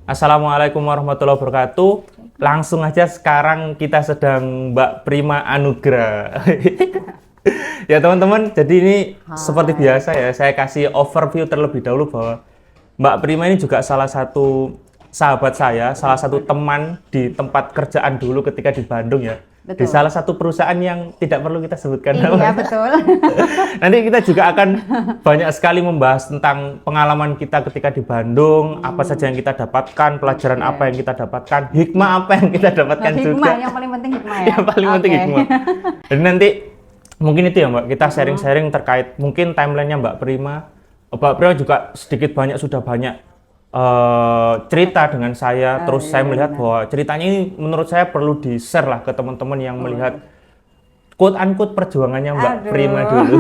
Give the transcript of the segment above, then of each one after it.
Assalamualaikum warahmatullahi wabarakatuh. Langsung aja sekarang kita sedang Mbak Prima Anugrah. Ya teman-teman, jadi ini seperti biasa ya, saya kasih overview terlebih dahulu bahwa Mbak Prima ini juga salah satu sahabat saya, salah satu teman di tempat kerjaan dulu ketika di Bandung ya. Betul. Di salah satu perusahaan yang tidak perlu kita sebutkan Iya, namanya. betul. Nanti kita juga akan banyak sekali membahas tentang pengalaman kita ketika di Bandung, apa saja yang kita dapatkan, pelajaran apa yang kita dapatkan, hikmah apa yang kita dapatkan Hikmah, juga. yang paling penting hikmah ya. Yang paling penting Oke. hikmah. Jadi nanti mungkin itu ya Mbak, kita sharing-sharing terkait mungkin timelinenya Mbak Prima. Mbak Prima juga sedikit banyak sudah banyak cerita dengan saya, terus saya melihat bahwa ceritanya ini menurut saya perlu di-share lah ke teman-teman yang melihat quote-unquote perjuangannya Mbak Aduh. Prima dulu.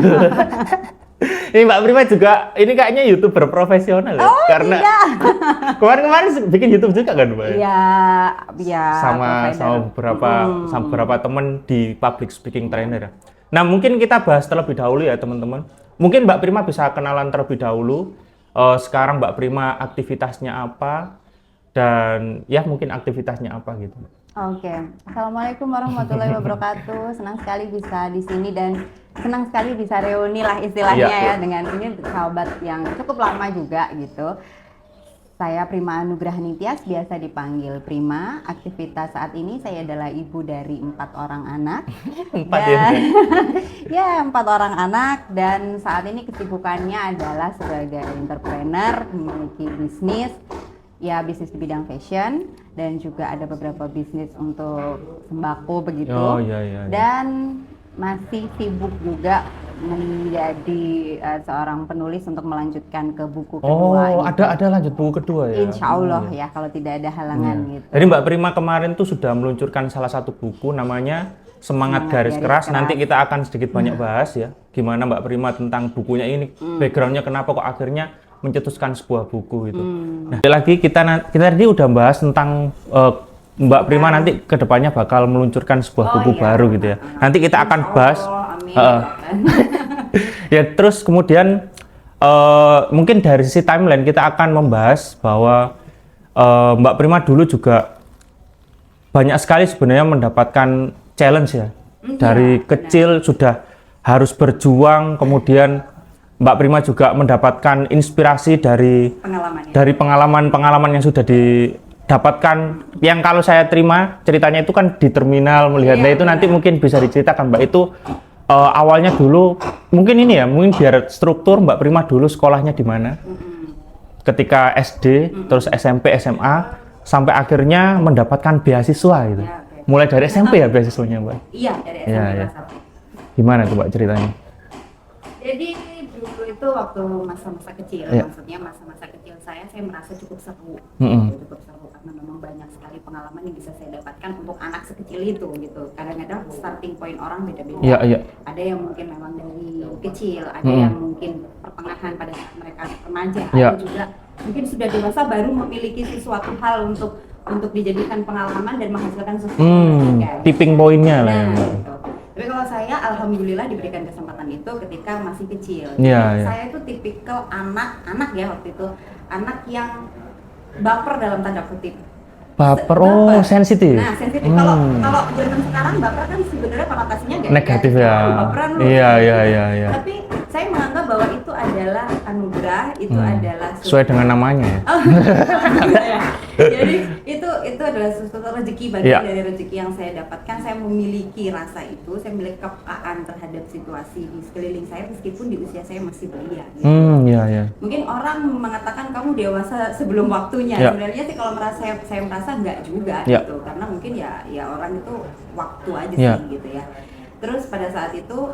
Ini Mbak Prima juga, ini kayaknya YouTuber profesional ya, karena Iya. kemarin-kemarin bikin YouTube juga kan Mbak? Iya, iya. sama beberapa teman di public speaking trainer ya. Nah mungkin kita bahas terlebih dahulu ya teman-teman. Mungkin Mbak Prima bisa kenalan terlebih dahulu. Sekarang Mbak Prima aktivitasnya apa dan ya mungkin aktivitasnya apa gitu. Oke. Assalamualaikum warahmatullahi wabarakatuh. Senang sekali bisa di sini dan senang sekali bisa reuni lah istilahnya Iya. ya dengan ini sahabat yang cukup lama juga gitu. Saya Prima Anugrah Nitias, biasa dipanggil Prima. Aktivitas saat ini saya adalah ibu dari 4 orang anak. 4 ya. Ya, 4 orang anak, dan saat ini kesibukannya adalah sebagai entrepreneur, memiliki bisnis, ya bisnis di bidang fashion, dan juga ada beberapa bisnis untuk sembako begitu. Oh iya iya. Dan masih sibuk juga menjadi seorang penulis untuk melanjutkan ke buku kedua. Oh, ada lanjut buku kedua ya. Insya Allah ya, kalau tidak ada halangan gitu. Jadi Mbak Prima kemarin tuh sudah meluncurkan salah satu buku namanya Semangat Garis Keras. Nanti kita akan sedikit banyak bahas ya, gimana Mbak Prima tentang bukunya ini, backgroundnya kenapa kok akhirnya mencetuskan sebuah buku gitu. Nah, lagi kita tadi udah bahas tentang Mbak Prima nanti kedepannya bakal meluncurkan sebuah buku baru gitu ya. Nanti kita akan bahas. Ya terus kemudian mungkin dari sisi timeline kita akan membahas bahwa Mbak Prima dulu juga banyak sekali sebenarnya mendapatkan challenge ya. Dari kecil sudah harus berjuang, kemudian Mbak Prima juga mendapatkan inspirasi dari pengalaman-pengalaman yang sudah didapatkan, yang kalau saya terima ceritanya itu kan di terminal melihat. Nah itu nanti mungkin bisa diceritakan Mbak, itu awalnya dulu mungkin ini ya, mungkin biar struktur Mbak Prima dulu sekolahnya di mana, ketika SD, terus SMP, SMA, sampai akhirnya mendapatkan beasiswa gitu. Mulai dari SMP ya beasiswanya Mbak? Iya, dari SMP kelas 1. Gimana tuh Mbak ceritanya? Jadi dulu itu waktu masa-masa kecil, maksudnya masa-masa kecil saya merasa cukup seru, cukup seru karena memang banyak sekali pengalaman yang bisa saya dapatkan untuk anak sekecil itu gitu. Kadang-kadang starting point orang beda-beda. Iya. Ada yang mungkin memang dari kecil, ada yang mungkin pertengahan pada saat mereka remaja, Iya. ada juga mungkin sudah dewasa baru memiliki sesuatu hal untuk dijadikan pengalaman dan menghasilkan sesuatu. Tipping pointnya lah ya Mbak. Gitu. Tapi kalau saya alhamdulillah diberikan kesempatan itu ketika masih kecil. Iya. Saya itu tipikal anak ya waktu itu, anak yang baper dalam tanda kutip. Baper, sensitif. Nah, sensitif. Kalau zaman sekarang baper kan sebenarnya konotasinya Negatif ya. Baperan lu. Iya. Tapi saya menganggap bahwa itu adalah anugerah, itu adalah Sesuai dengan namanya ya. Jadi itu adalah sesuatu rezeki, bagian dari rezeki yang saya dapatkan. Saya memiliki rasa itu, saya memiliki kepekaan terhadap situasi di sekeliling saya meskipun di usia saya masih belia. Gitu. Iya. Mungkin orang mengatakan kamu dewasa sebelum waktunya. Sebenarnya sih kalau saya merasa enggak juga gitu, karena mungkin ya orang itu waktu aja sih gitu ya. Terus pada saat itu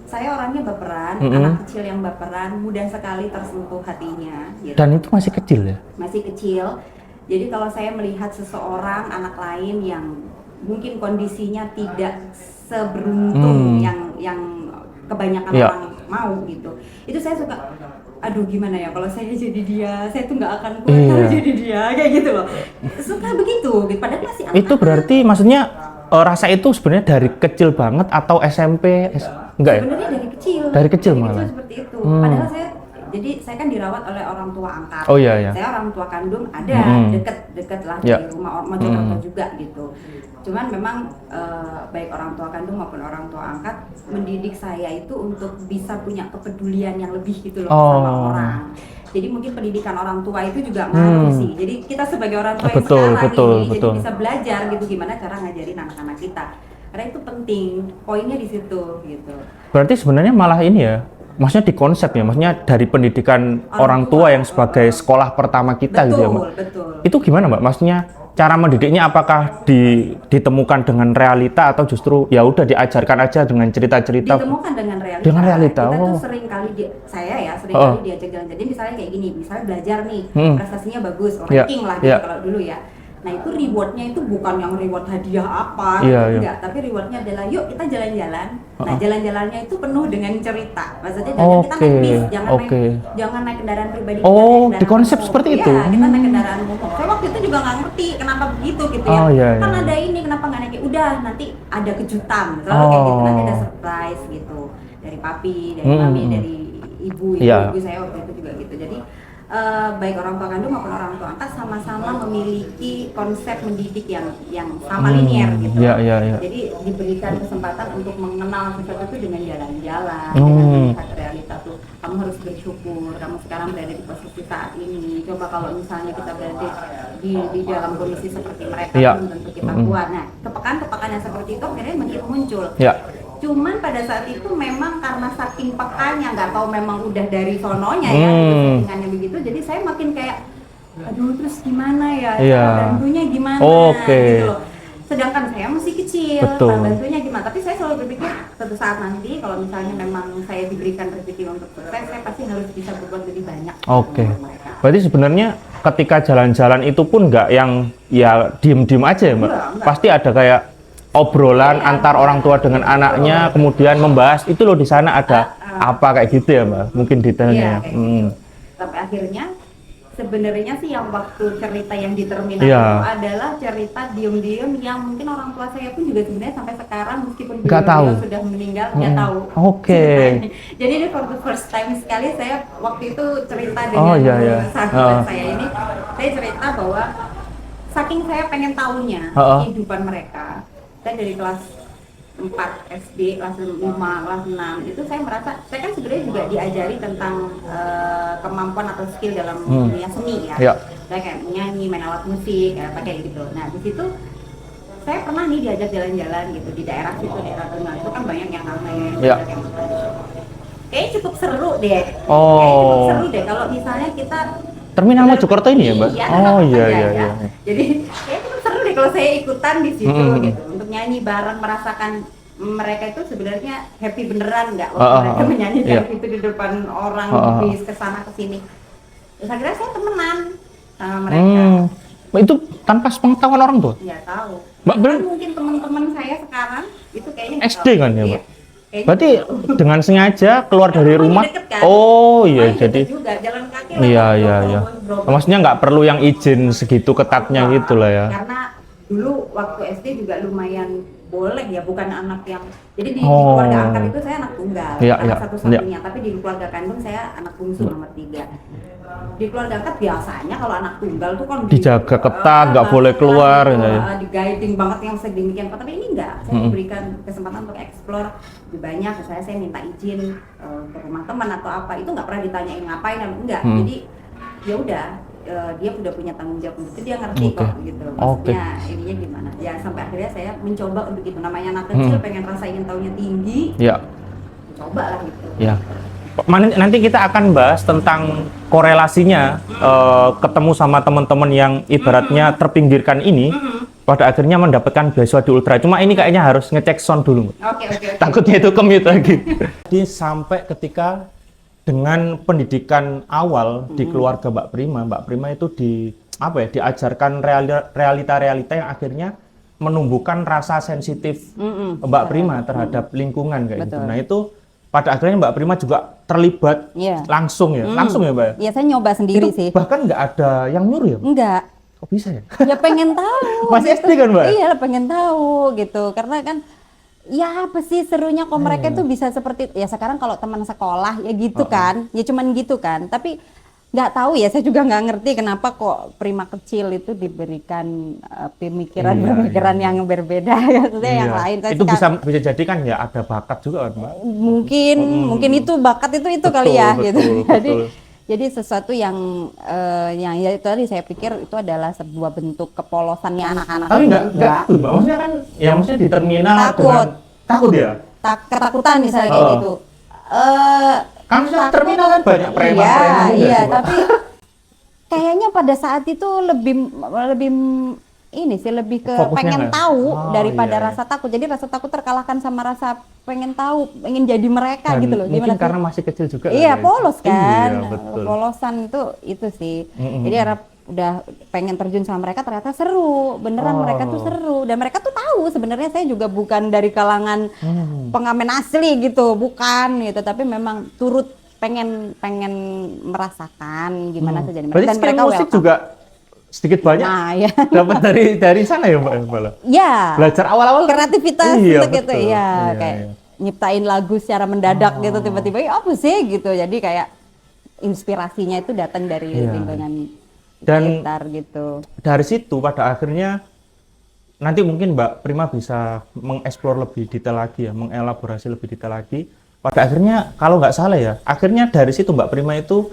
saya orangnya baperan, anak kecil yang baperan, mudah sekali tersentuh hatinya. Gitu. Dan itu masih kecil ya? Masih kecil. Jadi kalau saya melihat seseorang, anak lain yang mungkin kondisinya tidak seberuntung yang kebanyakan orang mau gitu, itu saya suka, aduh gimana ya kalau saya jadi dia, saya tuh nggak akan kuat kalau jadi dia, kayak gitu loh. Suka begitu, padahal masih anak. Itu berarti maksudnya rasa itu sebenarnya dari kecil banget atau SMP? Enggak ya? Sebenarnya dari kecil. Dari kecil malah. Seperti itu. Padahal saya Jadi saya kan dirawat oleh orang tua angkat. Oh iya, iya. Saya orang tua kandung ada deket lah Ya. di rumah Mojokerto juga gitu. Cuman memang baik orang tua kandung maupun orang tua angkat mendidik saya itu untuk bisa punya kepedulian yang lebih gitu loh sama orang. Jadi mungkin pendidikan orang tua itu juga ngaruh sih. Jadi kita sebagai orang tua yang sekarang ini jadi bisa belajar gitu gimana cara ngajarin anak-anak kita. Karena itu penting, poinnya di situ gitu. Berarti sebenarnya malah ini ya, maksudnya di konsep ya, maksudnya dari pendidikan orang tua yang sebagai sekolah pertama kita gitu ya Mbak. Betul. Itu gimana Mbak? Maksudnya cara mendidiknya apakah ditemukan dengan realita atau justru ya udah diajarkan aja dengan cerita-cerita? Ditemukan dengan realita. Dengan realita. Kita tuh sering kali sering kali diajak jalan-jalan. Jadi misalnya kayak gini, misalnya belajar nih, prestasinya bagus, ranking lah gitu kalau dulu ya. Nah itu rewardnya itu bukan yang reward hadiah apa, enggak, tapi rewardnya adalah yuk kita jalan-jalan. Nah jalan-jalannya itu penuh dengan cerita. Maksudnya kita naik bis, jangan naik kendaraan pribadi. Oh, di konsep seperti itu. Ya, kita naik kendaraan umum. Saya waktu itu juga nggak ngerti kenapa begitu gitu ya. Kan ada ini, kenapa nggak naik? Udah nanti ada kejutan, selalu kayak gitu. Nanti ada surprise gitu dari papi, dari mami, dari ibu saya waktu itu juga gitu. Jadi baik orang tua kandung maupun orang tua angkat sama-sama memiliki konsep mendidik yang sama linear gitu. Jadi diberikan kesempatan untuk mengenal sesuatu itu dengan jalan-jalan, dengan melihat realita tuh. Kamu harus bersyukur, kamu sekarang berada di posisi saat ini. Coba kalau misalnya kita berada di dalam kondisi seperti mereka, belum tentu kita kuat. Nah, kepekaan-kepekaan yang seperti itu akhirnya makin muncul. Cuman pada saat itu memang karena saking pekanya, nggak tahu memang udah dari sononya ya, settingannya begitu, jadi saya makin kayak, aduh terus gimana ya, bantunya gimana, gitu loh. Sedangkan saya masih kecil, bantunya gimana, tapi saya selalu berpikir, suatu saat nanti kalau misalnya memang saya diberikan rezeki untuk sukses, saya pasti harus bisa berbuat lebih banyak. Berarti sebenarnya ketika jalan-jalan itu pun nggak yang ya diem-diem aja ya Mbak? Enggak. Pasti ada kayak obrolan antar orang tua dengan anaknya, kemudian membahas itu loh di sana ada apa kayak gitu ya Mbak, mungkin detailnya. Sampai akhirnya sebenarnya sih yang waktu cerita yang di terminal itu adalah cerita diem-diem yang mungkin orang tua saya pun juga sebenarnya sampai sekarang meskipun beliau sudah meninggal nggak tahu. Jadi ini for the first time sekali saya waktu itu cerita dengan sahabat saya ini, saya cerita bahwa saking saya pengen tahunya kehidupan mereka. Saya dari kelas 4 SD, kelas 5, kelas 6 itu saya merasa, saya kan sebenarnya juga diajari tentang kemampuan atau skill dalam dunia seni ya. Saya kayak menyanyi, main alat musik, kayak gitu. Nah di situ saya pernah nih diajak jalan-jalan gitu di daerah situ, daerah Tengah itu kan banyak yang ngamen, kayaknya cukup seru deh. Cukup seru deh kalau misalnya kita Terminal Mojokerto ini ya Mbak? Iya. Jadi kayaknya cukup seru deh kalau saya ikutan di situ gitu. Nyanyi bareng, merasakan mereka itu sebenarnya happy beneran nggak waktu mereka menyanyikan itu di depan orang, bis kesana kesini. Terus akhirnya saya temenan sama mereka. Itu tanpa sepengetahuan orang tua? Nggak tahu. Mbak, mungkin teman-teman saya sekarang itu kayaknya SD kan ya Mbak? Berarti dengan sengaja keluar dari rumah? Deket, kan? Jadi juga, jalan kaki maksudnya nggak perlu yang izin segitu ketatnya gitu lah ya? Karena dulu waktu SD juga lumayan boleh ya, bukan anak yang jadi di keluarga angkat itu saya anak tunggal, anak satu-satunya, tapi di keluarga kandung saya anak bungsu nomor 3. Di keluarga angkat biasanya kalau anak tunggal tuh kan dijaga ketat, nggak boleh keluar, di guiding banget yang sedemikian, tapi ini enggak. Saya diberikan kesempatan untuk explore lebih banyak. Misalnya saya minta izin ke rumah teman atau apa, itu nggak pernah ditanyain ngapain, enggak. Jadi ya udah. Dia udah punya tanggung jawab untuk itu, dia ngerti kok gitu maksudnya ininya gimana ya, sampai akhirnya saya mencoba untuk itu, namanya anak kecil pengen rasa ingin tahunya tinggi coba lah gitu nanti kita akan bahas tentang korelasinya ketemu sama teman-teman yang ibaratnya terpinggirkan ini pada akhirnya mendapatkan beasiswa di Ultra. Cuma ini kayaknya harus ngecek sound dulu. Takutnya itu commute lagi. Jadi sampai ketika dengan pendidikan awal di keluarga Mbak Prima itu diajarkan realita-realita yang akhirnya menumbuhkan rasa sensitif Mbak Prima terhadap lingkungan kayak gitu. Nah itu pada akhirnya Mbak Prima juga terlibat langsung ya, langsung ya Mbak? Iya, saya nyoba sendiri itu sih. Bahkan nggak ada yang nyuruh ya Mbak? Enggak. Kok bisa ya? Ya pengen tahu. Masih SD kan Mbak? Iya, pengen tahu gitu, karena kan Ya apa sih serunya kok mereka tuh bisa seperti ya sekarang kalau teman sekolah ya gitu kan, ya cuman gitu kan. Tapi nggak tahu ya, saya juga nggak ngerti kenapa kok Prima kecil itu diberikan pemikiran-pemikiran Iya. yang berbeda maksudnya yang Iya. lain. Saya Itu bisa jadi kan ya ada bakat juga kan, Mbak. mungkin itu bakat itu Betul, kali ya gitu. betul, Jadi betul. jadi sesuatu yang ya itu tadi saya pikir itu adalah sebuah bentuk kepolosannya anak-anak. Tapi enggak tuh, Mbak. Maksudnya kan ya maksudnya di terminal Takut. takut ya. Ketakutan misalnya kayak gitu. Kan misalnya terminal kan banyak preman-preman Iya, juga iya, sih, Mbak. tapi kayaknya pada saat itu lebih ini sih lebih ke Fokusnya pengen nggak? tahu Oh, daripada iya, iya. rasa takut. Jadi rasa takut terkalahkan sama rasa pengen tahu, pengen jadi mereka Dan gitu loh. mungkin Gimana sih? karena masih kecil juga Iya, kali ya. polos kan. Iya, betul. Polosan itu sih. Jadi harap udah pengen terjun sama mereka ternyata seru. Beneran mereka tuh seru dan mereka tuh tahu sebenarnya saya juga bukan dari kalangan pengamen asli gitu, bukan gitu, tapi memang turut pengen merasakan gimana saja Berarti dan skill mereka musik welcome. juga sedikit banyak Nah, ya. dapat dari sana ya, Mbak, malah. Ya. Belajar awal-awal Kreativitas iya, untuk gitu betul. ya, Iya, kayak iya. nyiptain lagu secara mendadak gitu tiba-tiba ya apa sih gitu. Jadi kayak inspirasinya itu datang dari Iya. lingkungan Dan gitar gitu. dari situ pada akhirnya nanti mungkin Mbak Prima bisa mengeksplor lebih detail lagi ya, mengelaborasi lebih detail lagi. Pada akhirnya kalau nggak salah ya, akhirnya dari situ Mbak Prima itu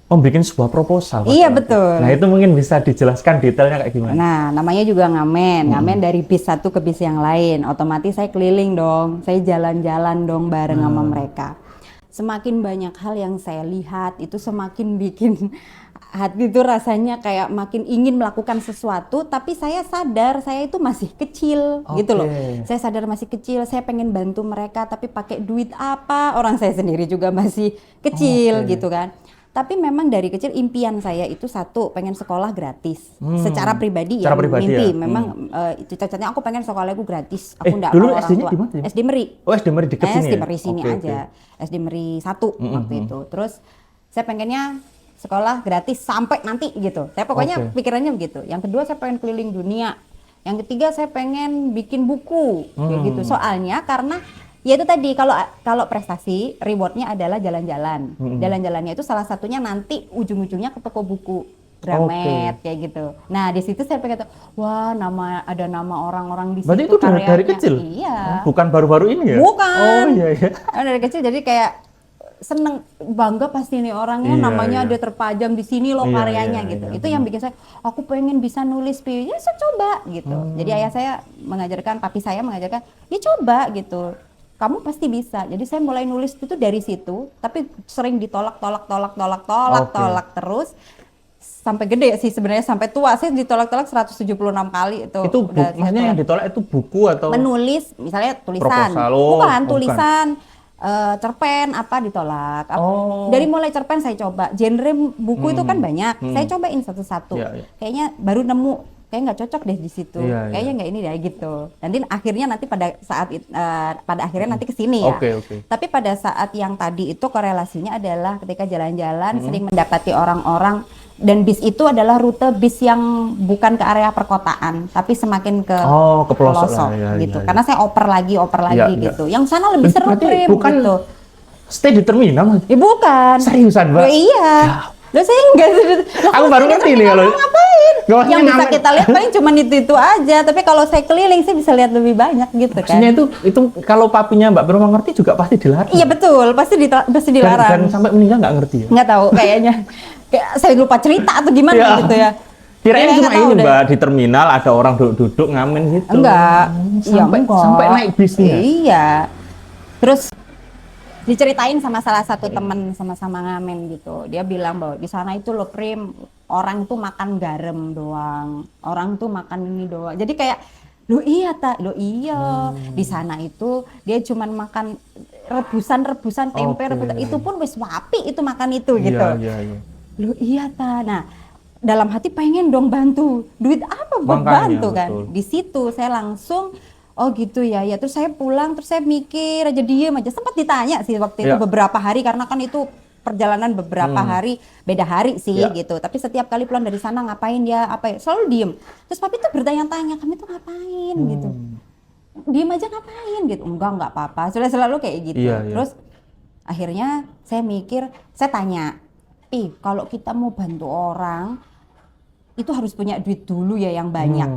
membuat sebuah proposal. Iya, pada betul. waktu. Nah itu mungkin bisa dijelaskan detailnya kayak gimana? Nah, namanya juga ngamen dari bis satu ke bis yang lain. Otomatis saya keliling dong, saya jalan-jalan dong bareng sama mereka. Semakin banyak hal yang saya lihat itu semakin bikin hati itu rasanya kayak makin ingin melakukan sesuatu, tapi saya sadar saya itu masih kecil gitu loh. Saya sadar masih kecil, saya pengen bantu mereka, tapi pakai duit apa? Orang saya sendiri juga masih kecil gitu kan. Tapi memang dari kecil impian saya itu satu, pengen sekolah gratis. Secara pribadi ya, mimpi. Ya? Memang itu cita-citanya aku pengen sekolahku gratis. Aku enggak dulu mau orang SD-nya tua. di mana ya? SD Meri. Oh, SD Meri deket sini SD ya? Meri sini Oke, aja. SD Meri 1 waktu itu. Terus saya pengennya sekolah gratis sampai nanti gitu. Saya pokoknya pikirannya begitu. Yang kedua saya pengen keliling dunia. Yang ketiga saya pengen bikin buku kayak gitu. Soalnya karena ya itu tadi kalau prestasi rewardnya adalah jalan-jalan. Jalan-jalannya itu salah satunya nanti ujung-ujungnya ke toko buku. Gramet kayak gitu. Nah di situ saya pengen tahu, wah ada nama orang-orang di situ. Berarti itu dari karyanya. kecil? Iya. Bukan baru-baru ini ya? Bukan. Oh iya iya. Dari kecil jadi kayak seneng, bangga pasti nih orangnya Iya, namanya iya. ada terpajang di sini loh Iya, karyanya iya, gitu. iya, Itu yang bikin saya, aku pengen bisa nulis ya saya coba gitu. Jadi ayah saya mengajarkan, papi saya mengajarkan, ya coba gitu. Kamu pasti bisa. Jadi saya mulai nulis itu dari situ, tapi sering ditolak terus sampai gede sih sebenarnya, sampai tua saya ditolak-tolak 176 kali itu. Itu udah saya maksudnya yang tolak. ditolak itu buku atau Menulis misalnya tulisan, proposal? Oh, bukan bukan. tulisan. Cerpen apa ditolak. Dari mulai cerpen saya coba, genre buku itu kan banyak, saya cobain satu-satu. Iya, iya. Kayaknya baru nemu, kayak nggak cocok deh di situ. Iya, iya. Kayaknya nggak ini deh gitu. Nanti pada saat pada akhirnya nanti kesini ya. Oke. Tapi pada saat yang tadi itu korelasinya adalah ketika jalan-jalan sering mendapati orang-orang, dan bis itu adalah rute bis yang bukan ke area perkotaan, tapi semakin ke ke pelosok lah, ya, gitu. ya, ya. Karena saya oper lagi Iya, gitu. Yang sana lebih seru Berarti Prim, bukan gitu. stay di terminal? Ya bukan. Seriusan, Mbak? Loh, iya. Loh saya enggak. Aku baru ngerti nih kalau ngapain? Nggak, maksudnya Yang bisa ngamen. kita lihat paling cuma itu aja. Tapi kalau saya keliling saya bisa lihat lebih banyak gitu kan. Maksudnya itu kalau papinya Mbak Prima ngerti juga pasti dilarang. Iya betul, pasti dilarang. Dan sampai meninggal nggak ngerti ya? Nggak tahu kayaknya. Kayak saya lupa cerita atau gimana Iya. gitu ya. Kirain Kayaknya cuma nggak tahu ini deh. Mbak, di terminal ada orang duduk-duduk ngamen gitu. Enggak. Sampai naik bisnya. Iya. Terus diceritain sama salah satu temen sama-sama ngamen gitu. Dia bilang bahwa di sana itu loh Prim, orang tuh makan garam doang. Orang tuh makan ini doang. Jadi kayak lo iya di sana itu dia cuman makan rebusan tempe, rebusan itu pun wis wapi itu makan itu gitu. Iya. Loh iya nah dalam hati pengen dong bantu, duit apa buat Makanya, bantu kan. betul. Di situ saya langsung oh gitu ya terus saya pulang, terus saya mikir aja, diem aja, sempat ditanya sih waktu itu Iya. beberapa hari, karena kan itu perjalanan beberapa hari, beda hari sih Iya. gitu, tapi setiap kali pulang dari sana ngapain dia, apa ya, selalu diem. Terus papi tuh bertanya-tanya, kami tuh ngapain gitu. diem aja ngapain gitu, enggak apa-apa, sudah selalu kayak gitu. Iya, iya. Terus akhirnya saya mikir, saya tanya, kalau kita mau bantu orang itu harus punya duit dulu ya yang banyak.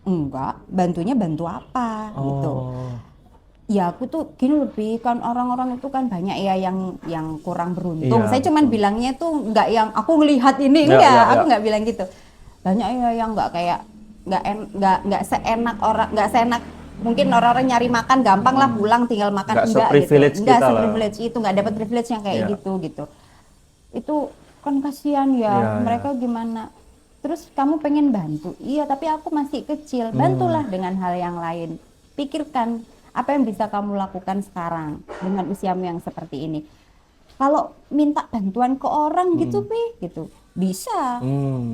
Enggak, bantunya bantu apa gitu. Oh. Ya aku tuh gini lebih kan orang-orang itu kan banyak ya yang kurang beruntung. Iya, Saya cuman betul. bilangnya tuh enggak yang aku ngelihat ini, Ya, enggak, ya, aku ya. enggak bilang gitu. Banyak ya yang enggak kayak enggak seenak orang, enggak seenak mungkin orang-orang nyari makan gampang lah pulang tinggal makan, Nggak enggak gitu. se-privilege Enggak kita lah. se-privilege itu, enggak dapat privilege yang kayak Iya. gitu. Itu kan kasihan ya, Iya, mereka gimana? Terus kamu pengen bantu? Iya, tapi aku masih kecil. Bantulah dengan hal yang lain. Pikirkan apa yang bisa kamu lakukan sekarang dengan usiamu yang seperti ini. Kalau minta bantuan ke orang gitu, gitu bisa.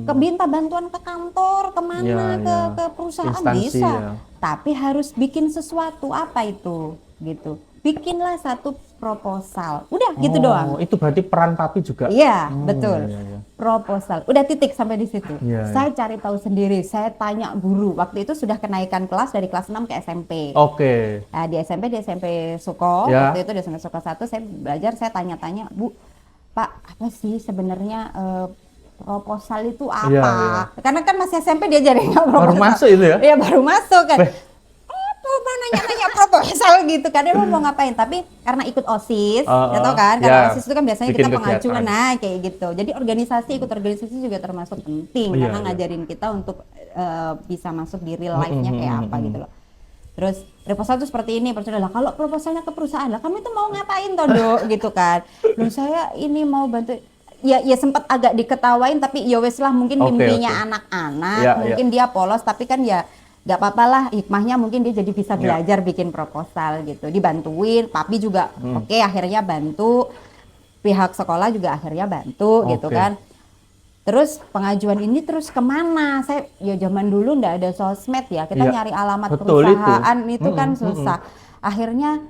Minta bantuan ke kantor, kemana, Iya, iya. ke perusahaan Instansi, bisa. ya. Tapi harus bikin sesuatu, apa itu? Gitu. Bikinlah satu proposal. Udah gitu doang. Itu berarti peran papi juga. Iya, betul. Iya. Proposal. Udah titik sampai di situ. Iya, Saya cari tahu sendiri, saya tanya guru. Waktu itu sudah kenaikan kelas dari kelas 6 ke SMP. Oke. Nah, di SMP Suko, Ya. waktu itu di SMP Suko 1 saya belajar, saya tanya-tanya, Bu, Pak, apa sih sebenarnya proposal itu apa? Iya, iya. Karena kan masih SMP diajarin nggak Baru proposal. masuk itu ya? Iya, baru masuk kan. Beh. Mau nanya-nanya proposal gitu kan, dia mau ngapain, tapi karena ikut OSIS, ya tau kan, karena ya, OSIS itu kan biasanya bikin kita pengajuan, kegiatan. nah kayak gitu. Jadi ikut organisasi juga termasuk penting, Iya, karena iya. ngajarin kita untuk bisa masuk di real life-nya kayak apa gitu loh. Terus proposal itu seperti ini, lah kalau proposalnya ke perusahaan, lah kamu itu mau ngapain toh Dok, gitu kan. Loh saya ini mau bantu, ya sempat agak diketawain, tapi ya wes lah mungkin Oke, mimpinya oke. anak-anak, Ya, mungkin dia polos, tapi kan ya nggak apa-apa lah, hikmahnya mungkin dia jadi bisa belajar bikin proposal gitu, dibantuin, papi juga oke, akhirnya bantu, pihak sekolah juga akhirnya bantu gitu Oke. kan. Terus pengajuan ini terus kemana? Saya ya zaman dulu nggak ada sosmed ya, kita Iya, nyari alamat betul perusahaan itu kan Mm-mm, susah. Akhirnya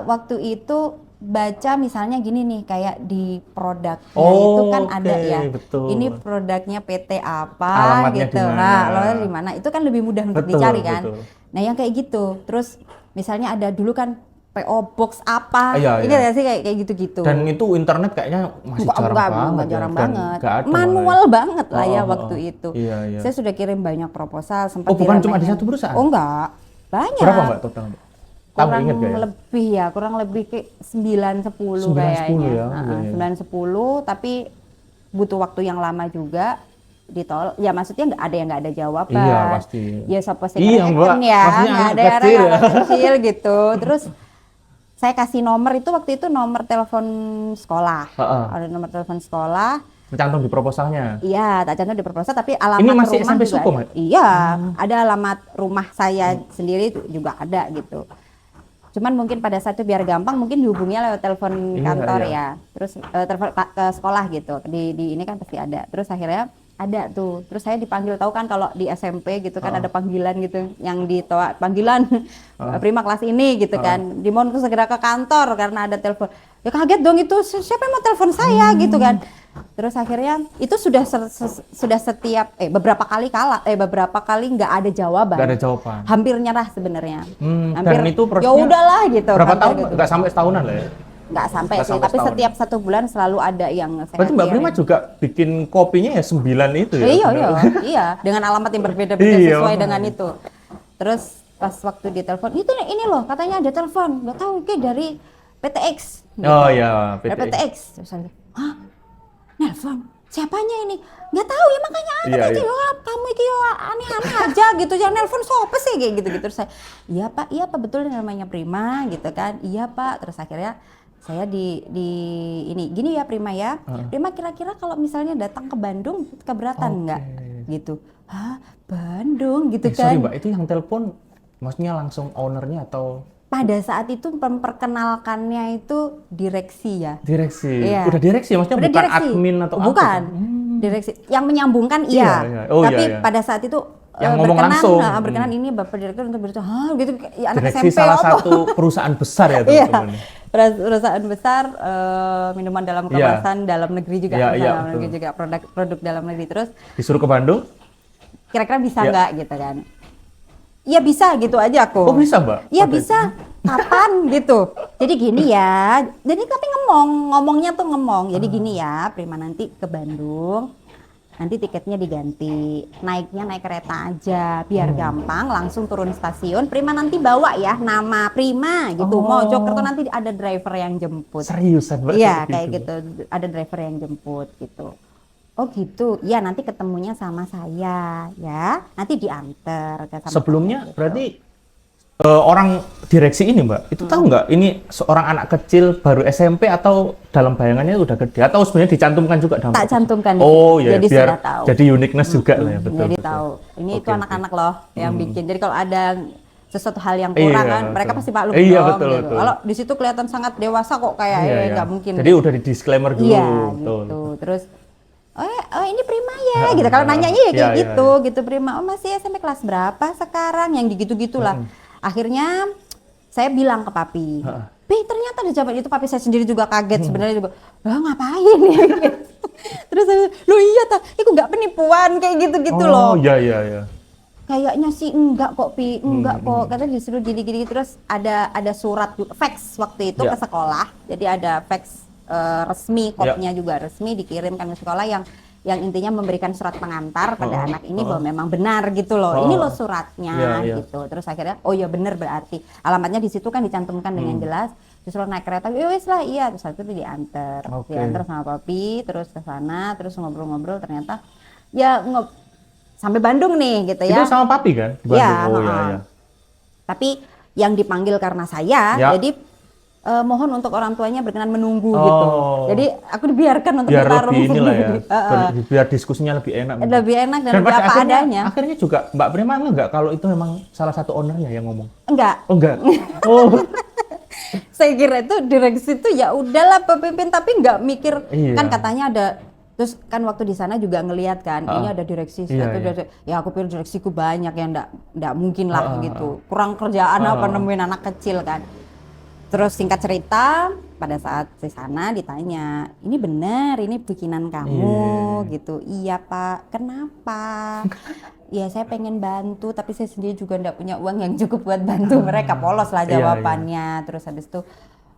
waktu itu baca misalnya gini nih, kayak di produknya itu kan ada Oke, ya, betul. ini produknya PT apa Alamatnya gitu, di mana. nah alamatnya di mana, itu kan lebih mudah untuk Betul, dicari kan. betul. Nah yang kayak gitu, terus misalnya ada dulu kan PO Box apa, Iya, ini iya. nggak sih kayak gitu-gitu. Dan itu internet kayaknya masih jarang banget. Jarang Dan banget. nggak ada Manual malah. banget lah ya waktu itu. Iya, iya. Saya sudah kirim banyak proposal, sempat Oh, bukan cuma di diremehin. satu perusahaan? Oh enggak, banyak. Berapa Mbak total? Mbak? Tahu Kurang ingat gak ya? lebih ya, kurang lebih ke 9-10 9-10 kayaknya. ya, iya. 9-10, tapi butuh waktu yang lama juga ditolak. Ya maksudnya nggak ada yang nggak ada jawaban. Iya, pasti. Ya siapa sih Iya, Mbak. ya, Maksudnya nggak anak ada kecil ya. anak kecil gitu. Terus saya kasih nomor itu, waktu itu nomor telepon sekolah. Heeh. Ada nomor telepon sekolah. Mencantum di proposalnya. Iya, tak cantum di proposal, tapi alamat Ini masih rumah SMP juga Suko, ada. Mbak? Iya, ada alamat rumah saya sendiri juga ada gitu. Cuman mungkin pada saat itu biar gampang, mungkin dihubunginya lewat telepon Iya, kantor iya. ya. Terus telepon ke sekolah gitu. Di ini kan pasti ada. Terus akhirnya ada tuh. Terus saya dipanggil, tahu kan kalau di SMP gitu kan ada panggilan gitu yang panggilan Prima kelas ini gitu kan. Dimohon untuk segera ke kantor karena ada telepon. Ya kaget dong itu, siapa yang mau telepon saya gitu kan. Terus akhirnya itu sudah setiap beberapa kali nggak ada jawaban. Nggak ada jawaban. Hampir nyerah sebenarnya. Dan itu Ya prosesnya udahlah gitu. berapa kata tahun? gitu. Nggak sampai setahunan lah ya? Nggak sampai Nggak sih, sampai tapi setahun. setiap 1 bulan selalu ada yang saya Berarti Mbak Prima kirim. juga bikin kopinya ya 9 itu ya? Iya, Bener? iya, dengan alamat yang berbeda-beda Iya, sesuai makanya. dengan itu. Terus pas waktu ditelepon, ini loh katanya ada telepon, nggak tahu kayak dari PTX. Oh iya, Dari PTX. PTX. Terus saya, hah? Nelpon? Siapanya ini? Nggak tahu ya, makanya Iya, iki iya. yo, kamu iki yo aneh-aneh aja gitu. Yang nelpon siapa sih kayak gitu-gitu. Terus saya, iya Pak betul ini namanya Prima gitu kan. Iya Pak. Terus akhirnya saya di ini gini ya Prima ya. Prima kira-kira kalau misalnya datang ke Bandung keberatan nggak? Gitu. Hah, Bandung gitu kan. Sorry Mbak, itu yang telepon maksudnya langsung ownernya atau Pada saat itu memperkenalkannya itu direksi ya. direksi? Iya. Udah direksi maksudnya Udah bukan direksi. admin atau apa? Bukan. Direksi. Yang menyambungkan iya. Iya, iya. Oh, tapi iya, iya. pada saat itu Yang ngomong langsung. berkenan ini Bapak Direktur untuk berbicara, gitu ya, anak Direksi SMP salah apa? satu perusahaan besar ya Iya. teman-teman. Perusahaan besar minuman dalam kemasan dalam negeri juga, Iya, misalnya iya, dalam negeri betul. juga produk dalam negeri. Terus Disuruh ke Bandung? kira-kira bisa Iya. nggak gitu kan? Ya bisa gitu aja aku. Oh bisa Mbak? Iya Pada bisa. Kapan gitu. Jadi gini ya. Jadi tapi ngomongnya tuh ngomong. Jadi gini ya, Prima nanti ke Bandung. Nanti tiketnya diganti. Naiknya naik kereta aja biar gampang langsung turun stasiun. Prima nanti bawa ya nama Prima gitu. Mojokerto nanti ada driver yang jemput. Seriusan Mbak? Iya, Seperti kayak itu? gitu. Ada driver yang jemput gitu. Oh gitu. Iya, nanti ketemunya sama saya ya. Nanti diantar ke sama Sebelumnya saya, gitu. berarti orang direksi ini Mbak, itu tahu nggak ini seorang anak kecil baru SMP atau dalam bayangannya udah gede atau sebenarnya dicantumkan juga dalam Tak cantumkan di Oh situ. ya, Jadi biar sudah tahu. jadi uniqueness juga lah ya, betul. Jadi betul. tahu. Ini Oke, itu anak-anak loh yang bikin. Jadi kalau ada sesuatu hal yang Iya, kurang kan, mereka betul. pasti maklum Iya, dong. betul, Gitu. betul. Kalau di situ kelihatan sangat dewasa kok kayak Iya, iya. nggak mungkin. Jadi udah di disclaimer dulu. Iya betul. gitu. Terus oh ini Prima ya gitu. Kalau nanyanya ya kayak Iya, gitu gitu Prima. Oh masih SMP kelas berapa sekarang? Yang gitu-gitulah. Akhirnya saya bilang ke papi. Pi ternyata di zaman itu papi saya sendiri juga kaget sebenarnya juga. Lah ngapain ya? Terus saya, lu iya tak, itu nggak penipuan kayak gitu-gitu loh. Oh iya iya iya. Kayaknya sih enggak kok Pi, enggak kok. Katanya disuruh gini-gini terus ada surat fax waktu itu Ya. ke sekolah. Jadi ada fax resmi, kopinya juga resmi dikirimkan ke sekolah yang intinya memberikan surat pengantar pada anak ini bahwa memang benar gitu loh. Ini loh suratnya gitu. Terus akhirnya oh ya benar berarti. Alamatnya di situ kan dicantumkan dengan jelas. Terus lo naik kereta, ya wis lah iya. Terus itu diantar. Diantar sama papi terus ke sana, terus ngobrol-ngobrol ternyata ya sampai Bandung nih gitu ya. Itu sama papi kan? Di Bandung? Iya, Oh iya iya. Tapi yang dipanggil karena saya, Ya. jadi mohon untuk orang tuanya berkenan menunggu gitu. Jadi aku dibiarkan untuk Biar bertarung lebih inilah ya, sendiri. biar diskusinya lebih enak. Lebih enak dan lebih pada apa adanya. Akhirnya juga Mbak Prima enggak kalau itu memang salah satu ownernya yang ngomong? Enggak, Oh enggak? Oh saya kira itu direksi itu ya udahlah pemimpin tapi nggak mikir Iya. kan katanya ada. Terus kan waktu di sana juga ngelihat kan ini ada direksi Iya, satu iya. ya aku pikir direksiku banyak yang nggak mungkin lah gitu. Kurang kerjaan apa nemuin anak kecil kan. Terus singkat cerita pada saat di sana ditanya, ini benar, ini bikinan kamu gitu. Iya Pak, kenapa? Ya saya pengen bantu, tapi saya sendiri juga enggak punya uang yang cukup buat bantu mereka. Polos lah jawabannya. Terus habis itu,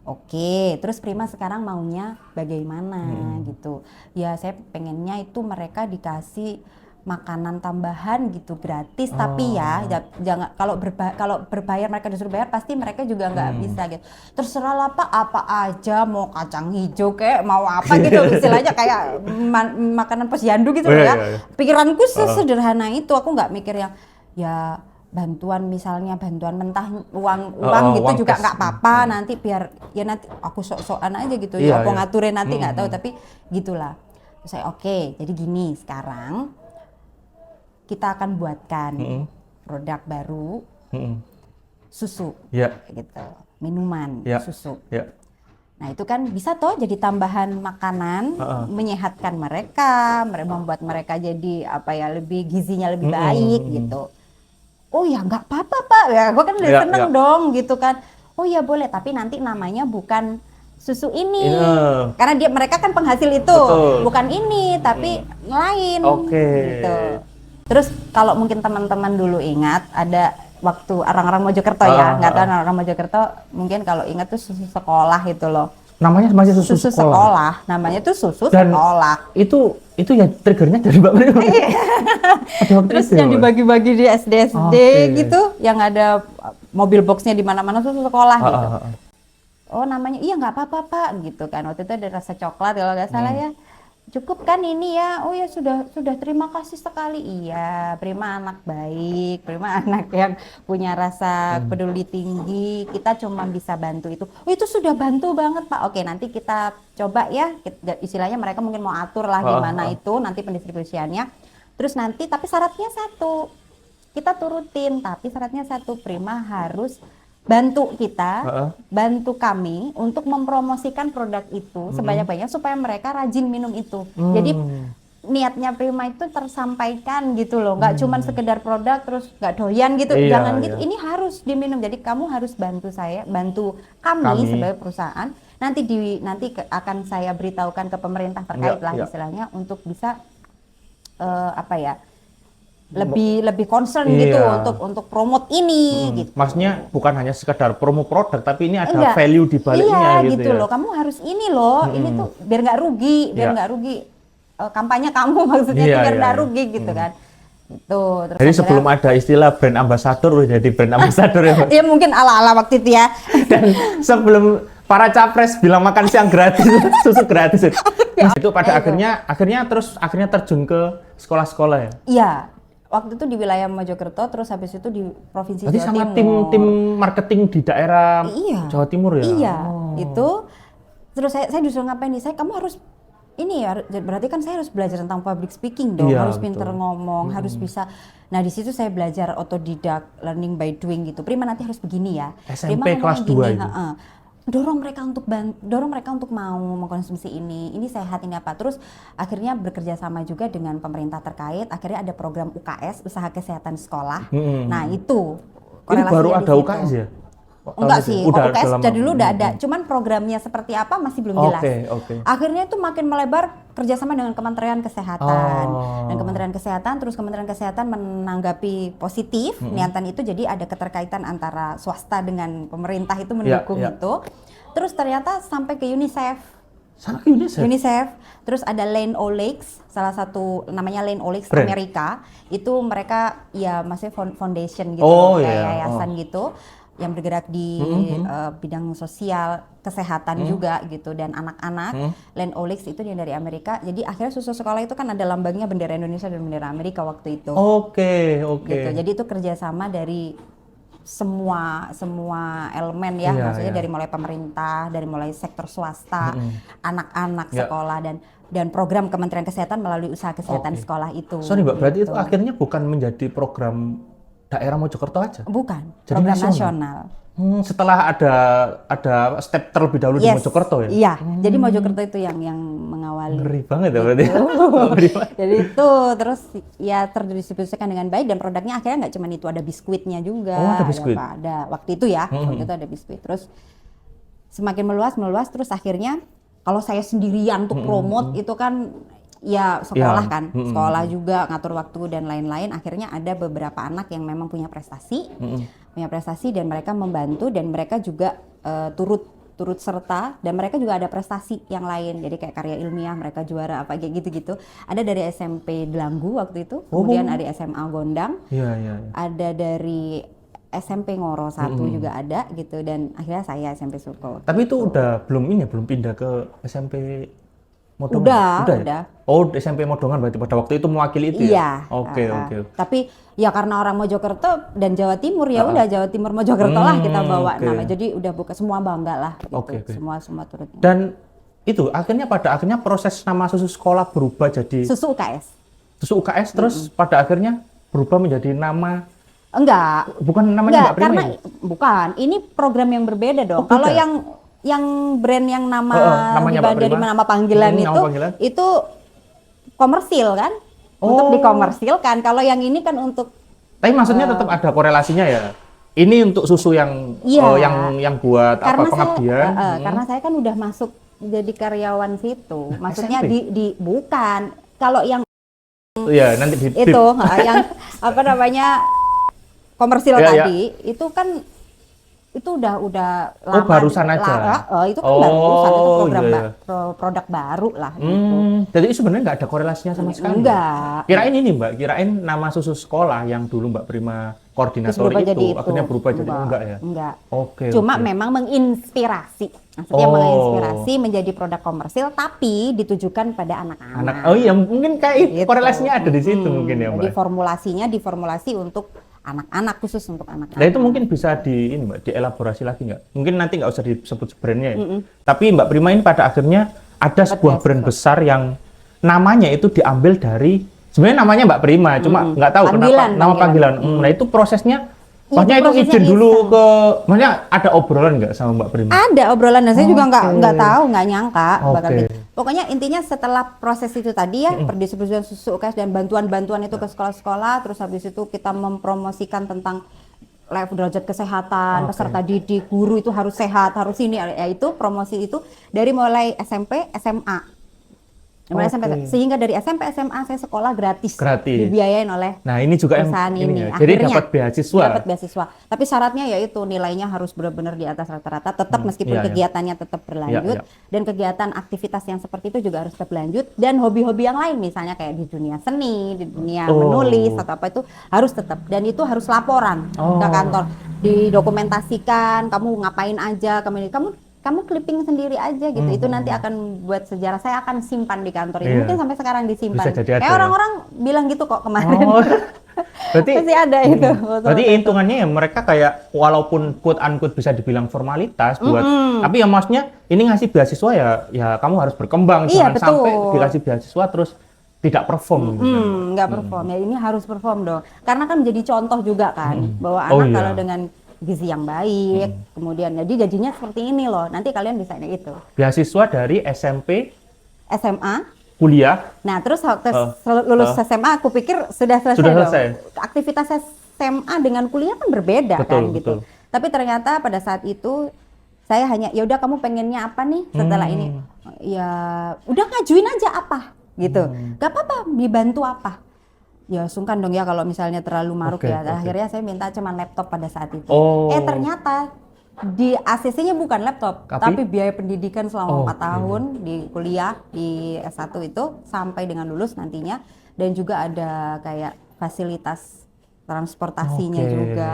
oke. Terus Prima sekarang maunya bagaimana gitu? Ya saya pengennya itu mereka dikasih makanan tambahan gitu gratis tapi ya jangan kalau berbayar mereka disuruh bayar pasti mereka juga nggak bisa gitu terserah lah Pak apa aja mau kacang hijau kayak mau apa gitu istilahnya kayak makanan posyandu gitu loh ya. Pikiranku sesederhana itu aku nggak mikir yang ya bantuan misalnya bantuan mentah uang gitu juga nggak apa-apa nanti biar ya nanti aku sok-sokan aja gitu ya aku ngaturin nanti nggak tahu tapi gitulah. Terus saya oke, jadi gini sekarang kita akan buatkan produk baru susu gitu minuman susu. Nah itu kan bisa toh jadi tambahan makanan menyehatkan mereka membuat mereka jadi apa ya lebih gizinya lebih baik gitu. Oh ya nggak apa-apa Pak ya gue kan udah seneng dong gitu kan. Oh ya boleh tapi nanti namanya bukan susu ini karena mereka kan penghasil itu bukan ini tapi lain gitu. Terus kalau mungkin teman-teman dulu ingat ada waktu orang-orang Mojokerto ya, nggak tahu orang-orang Mojokerto mungkin kalau ingat tuh susu sekolah itu loh. Namanya masih susu sekolah. Namanya tuh susu dan sekolah. Itu ya triggernya dari Mbak Prima. Terus yang dibagi-bagi di SD gitu, yang ada mobil boxnya di mana-mana susu sekolah gitu. Oh namanya iya nggak apa-apa Pak gitu kan. Waktu itu ada rasa coklat kalau nggak salah ya. Cukup kan ini ya, oh ya sudah terima kasih sekali. Iya, Prima anak baik, Prima anak yang punya rasa peduli tinggi, kita cuma bisa bantu itu. Oh itu sudah bantu banget Pak, oke nanti kita coba ya, istilahnya mereka mungkin mau atur lah gimana itu, nanti pendistribusiannya. Terus nanti, tapi syaratnya satu, kita turutin, tapi syaratnya satu, Prima harus bantu kita, bantu kami untuk mempromosikan produk itu sebanyak-banyaknya supaya mereka rajin minum itu. Jadi niatnya Prima itu tersampaikan gitu loh, nggak cuma sekedar produk terus nggak doyan gitu, jangan gitu. Ini harus diminum. Jadi kamu harus bantu saya, bantu kami sebagai perusahaan. Nanti akan saya beritahukan ke pemerintah terkait lah istilahnya untuk bisa apa ya lebih concern Iya. gitu untuk promote ini gitu. Maksudnya bukan hanya sekedar promo produk, tapi ini ada Enggak. value di baliknya Iya gitu gitu ya. loh, kamu harus ini loh, ini tuh biar nggak rugi, biar Iya. nggak rugi kampanye kamu maksudnya Iya, tuh biar iya, nggak iya. rugi gitu kan. Itu terus Jadi akhirnya- sebelum ada istilah brand ambassador, udah jadi brand ambassador ya, Mbak. ya mungkin ala-ala waktu itu ya. Dan sebelum para capres bilang makan siang gratis, susu gratis. Nah, itu pada akhirnya terjun ke sekolah-sekolah ya. Iya, waktu itu di wilayah Mojokerto, terus habis itu di provinsi Berarti Jawa sama Timur. tim marketing di daerah Iya. Jawa Timur ya. Iya, Oh. itu terus saya disuruh ngapain nih? Kamu harus ini ya, berarti kan saya harus belajar tentang public speaking dong, Iya, harus betul. pinter ngomong, harus bisa. Nah di situ saya belajar otodidak, learning by doing gitu. Prima nanti harus begini ya. SMP Prima kelas ngomongnya 2 itu? heeh. Dorong mereka untuk mau mengkonsumsi ini sehat ini apa. Terus akhirnya bekerja sama juga dengan pemerintah terkait. Akhirnya ada program UKS, Usaha Kesehatan Sekolah. Nah itu Ini korelasinya baru di ada situ. UKS ya? Enggak sih, udah UKS lama. dari dulu udah ada, cuman programnya seperti apa masih belum jelas. Oke. Akhirnya itu makin melebar kerjasama dengan Kementerian Kesehatan. Oh. Dan Kementerian Kesehatan, terus Kementerian Kesehatan menanggapi positif niatan itu, jadi ada keterkaitan antara swasta dengan pemerintah itu mendukung Iya. itu. Terus ternyata sampai ke UNICEF. Sama UNICEF? UNICEF, terus ada Lane O'Lakes, salah satu namanya Lane O'Lakes Brand. Amerika, itu mereka ya masih foundation gitu Oh, loh, kayak iya. yayasan gitu yang bergerak di bidang sosial kesehatan juga gitu dan anak-anak. Lane O'Lakes itu yang dari Amerika, jadi akhirnya susu sekolah itu kan ada lambangnya bendera Indonesia dan bendera Amerika waktu itu. Oke. Gitu. Jadi itu kerjasama dari semua elemen ya, Iya, maksudnya iya. dari mulai pemerintah, dari mulai sektor swasta, anak-anak Ya. sekolah dan program Kementerian Kesehatan melalui Usaha Kesehatan Oke. Sekolah itu. Sorry Mbak, berarti itu Gitu. akhirnya bukan menjadi program daerah Mojokerto aja? Bukan, Jadi program nasional? nasional. Setelah ada step terlebih dahulu di Mojokerto ya? Iya, jadi Mojokerto itu yang mengawali. Ngeri banget ya berarti. Ngeri banget. Jadi itu terus ya terdistribusikan dengan baik dan produknya akhirnya nggak cuma itu, ada biskuitnya juga. Oh, ada biskuit. Ada waktu itu ya, waktu itu ada biskuit. Terus semakin meluas terus akhirnya kalau saya sendirian untuk promote itu kan ya sekolah Ya. kan, sekolah juga ngatur waktu dan lain-lain. Akhirnya ada beberapa anak yang memang punya prestasi dan mereka membantu dan mereka juga turut serta dan mereka juga ada prestasi yang lain, jadi kayak karya ilmiah mereka juara apa kayak gitu-gitu. Ada dari SMP Delanggu waktu itu, kemudian ada SMA Gondang, Iya. ada dari SMP Ngoro 1 juga ada gitu, dan akhirnya saya SMP Suko. Tapi itu belum pindah ke SMP Modongan? Udah. Ya? Oh, SMP Modongan berarti pada waktu itu mewakili itu Iya. ya? Oke. Tapi ya karena orang Mojokerto dan Jawa Timur ya udah Jawa Timur Mojokerto lah kita bawa oke. nama. Jadi udah buka semua bangga lah gitu. Oke. Semua turut. Dan itu pada akhirnya proses nama susu sekolah berubah jadi Susu UKS. susu UKS, terus pada akhirnya berubah menjadi nama, Enggak. bukan namanya Mbak Prima karena ini? bukan. Ini program yang berbeda dong. Oh, beda? Kalau yang brand yang nama namanya Mbak dari Prima. nama panggilan Nama itu panggilan. itu komersil kan? Untuk Oh. dikomersilkan. Kalau yang ini kan untuk Tapi maksudnya tetap ada korelasinya ya? Ini untuk susu yang Iya. yang buat karena pengabdian? karena saya kan udah masuk jadi karyawan situ. Maksudnya SMP? di bukan. Kalau yang Iya, nanti di itu yang apa namanya komersil Iya, tadi itu kan itu udah lama, barusan aja. itu kan barusan itu Oh, program iya. produk baru lah gitu. Jadi sebenarnya nggak ada korelasinya sama sekali. Enggak. Kirain ini Mbak, kirain nama susu sekolah yang dulu Mbak Prima Terus koordinator berubah itu, jadi itu. akhirnya berubah jadi enggak ya? Enggak. Oke. Cuma oke. memang menginspirasi. Maksudnya Oh. menginspirasi menjadi produk komersil tapi ditujukan pada anak-anak. Oh iya, mungkin kayak Gitu. korelasinya ada di situ mungkin ya Jadi Mbak. diformulasi untuk anak-anak, khusus untuk anak-anak. Nah itu mungkin bisa ini Mbak, dielaborasi lagi nggak? Mungkin nanti nggak usah disebut brandnya ya. Tapi Mbak Prima ini pada akhirnya ada sebuah brand besar yang namanya itu diambil dari, sebenarnya namanya Mbak Prima, cuma nggak tahu Panggilan, kenapa nama panggilan. panggilan. Nah itu prosesnya, Itu maksudnya itu prosesnya izin dulu iseng. ke, maksudnya ada obrolan nggak sama Mbak Prima? Ada obrolan dan saya juga Oke. nggak tahu, nggak nyangka bakal Oke. gitu. Pokoknya intinya setelah proses itu tadi ya, pendistribusian susu UKS dan bantuan-bantuan itu ke sekolah-sekolah, terus habis itu kita mempromosikan tentang level derajat kesehatan, Oke. peserta didik, guru itu harus sehat, harus ini, ya itu promosi itu dari mulai SMP, SMA. Mulai SMP, Oke. sehingga dari SMP SMA saya sekolah gratis, Gratis. dibiayain oleh Nah, ini juga yang perusahaan ini. ya. Jadi Akhirnya dapat beasiswa. dapat beasiswa. Tapi syaratnya yaitu nilainya harus benar-benar di atas rata-rata, tetap meskipun iya, iya. kegiatannya tetap berlanjut, Iya, iya. dan kegiatan aktivitas yang seperti itu juga harus tetap berlanjut, dan hobi-hobi yang lain misalnya kayak di dunia seni, di dunia menulis atau apa itu harus tetap, dan itu harus laporan ke kantor, didokumentasikan kamu ngapain aja, kamu clipping sendiri aja gitu. Itu nanti akan buat sejarah, saya akan simpan di kantor ini. Iya. Mungkin sampai sekarang disimpan. Bisa jadi ada Kayak ya. orang-orang bilang gitu kok kemarin. Oh. Berarti Masih ada itu. Berarti hitungannya ya mereka kayak walaupun quote unquote bisa dibilang formalitas buat, tapi ya maksudnya ini ngasih beasiswa ya kamu harus berkembang, Iya, jangan sampai betul. dikasih beasiswa terus tidak perform gitu. Nggak perform ya, ini harus perform dong. Karena kan menjadi contoh juga kan bahwa Oh, anak iya. kalau dengan gizi yang baik, kemudian jadi gajinya seperti ini loh. Nanti kalian bisa itu. Beasiswa dari SMP, SMA. kuliah. Nah, terus waktu lulus SMA aku pikir sudah selesai Sudah dong. selesai. Aktivitas SMA dengan kuliah kan berbeda kan Betul, gitu. betul. Tapi ternyata pada saat itu saya hanya ya udah kamu pengennya apa nih setelah ini? Ya udah ngajuin aja apa gitu. Gak apa-apa, dibantu apa? Ya sungkan dong ya kalau misalnya terlalu maruk Oke, ya. oke. Akhirnya saya minta cuman laptop pada saat itu. Oh. Ternyata di ACC-nya bukan laptop, tapi biaya pendidikan selama 4 tahun di kuliah di S1 itu sampai dengan lulus nantinya, dan juga ada kayak fasilitas transportasinya Oke. juga,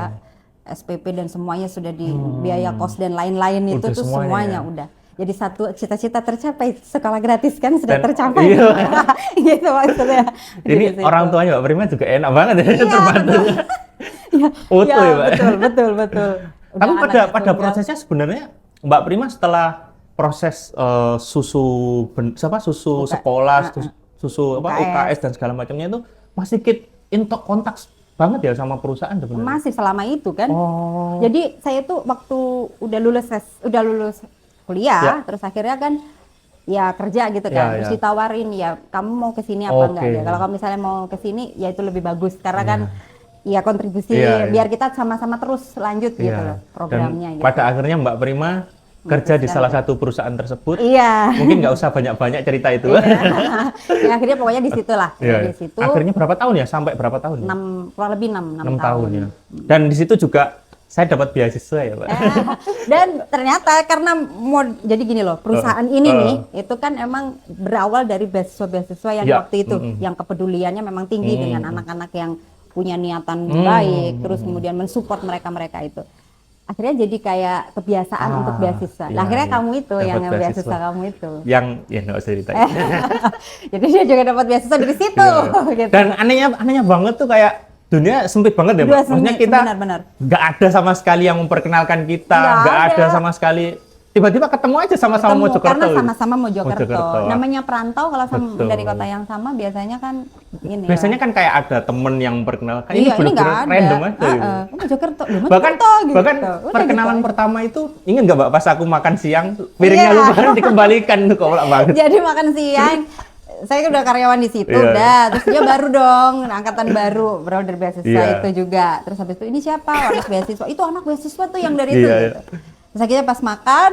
SPP dan semuanya sudah di biaya kos dan lain-lain itu Udah tuh semuanya semuanya ya? udah. Jadi satu cita-cita tercapai, sekolah gratis kan sudah Dan- tercapai. iya. Gitu maksudnya. Ini Di situ. orang tuanya Mbak Prima juga enak banget ya, terbantu. Iya, Utuh iya, ya, Mbak. betul. Tapi Udah pada anak pada itu, prosesnya sebenarnya Mbak Prima setelah proses susu sekolah, susu apa UKS. UKS dan segala macamnya itu masih kontak banget ya sama perusahaan sebenarnya. masih selama itu kan. Oh. Jadi saya tuh waktu udah lulus kuliah, Ya. terus akhirnya kan ya kerja gitu kan, Ya, terus ya. ditawarin ya kamu mau ke sini apa enggak Oke. ya. Kalau kamu misalnya mau ke sini ya itu lebih bagus karena kan ya kontribusi Iya, iya. biar kita sama-sama terus lanjut gitu Iya. loh programnya Dan gitu. pada akhirnya Mbak Prima kerja di salah satu perusahaan tersebut. Iya. Mungkin nggak usah banyak-banyak cerita itu. Ya, akhirnya pokoknya di situ lah. Iya. Di situ Akhirnya berapa tahun ya? Sampai berapa tahun? 6 kurang lebih 6 6 tahun ya. Dan di situ juga saya dapat beasiswa ya, Pak. Dan ternyata karena jadi gini loh, perusahaan ini nih itu kan emang berawal dari beasiswa-beasiswa yang Ya, waktu itu yang kepeduliannya memang tinggi dengan anak-anak yang punya niatan baik, terus kemudian mensupport mereka itu. Akhirnya jadi kayak kebiasaan untuk beasiswa. Nah, iya, akhirnya iya. kamu itu Dapat yang beasiswa. beasiswa kamu itu. Yang ya nggak usah ceritain. Jadi dia juga dapat beasiswa dari situ. Gitu. Dan anehnya banget tuh kayak dunia sempit banget ya, Dunia Mbak. Maksudnya sempit, kita benar-benar. nggak ada sama sekali yang memperkenalkan kita, Nggak nggak ada ada. sama sekali. Tiba-tiba ketemu aja sama-sama Ketemu, Mojokerto. karena gitu. sama-sama Mojokerto. Namanya perantau kalau Betul. dari kota yang sama biasanya kan ini. Biasanya kan kayak ada temen yang memperkenalkan. iya, ini nggak bener-bener ada. random aja. Gitu. Mojokerto, loh, Bahkan Mojokerto, gitu. Udah perkenalan gitu. pertama itu ingat nggak Mbak pas aku makan siang piringnya Iya. lupa dikembalikan tuh kok banget. Jadi makan siang, saya udah karyawan di situ, Iya. udah. Terus dia baru dong, angkatan baru, berawal dari beasiswa Iya. itu juga. Terus habis itu ini siapa? Anak beasiswa. Itu anak beasiswa tuh yang dari Iya, itu. iya. Gitu. Terus akhirnya pas makan,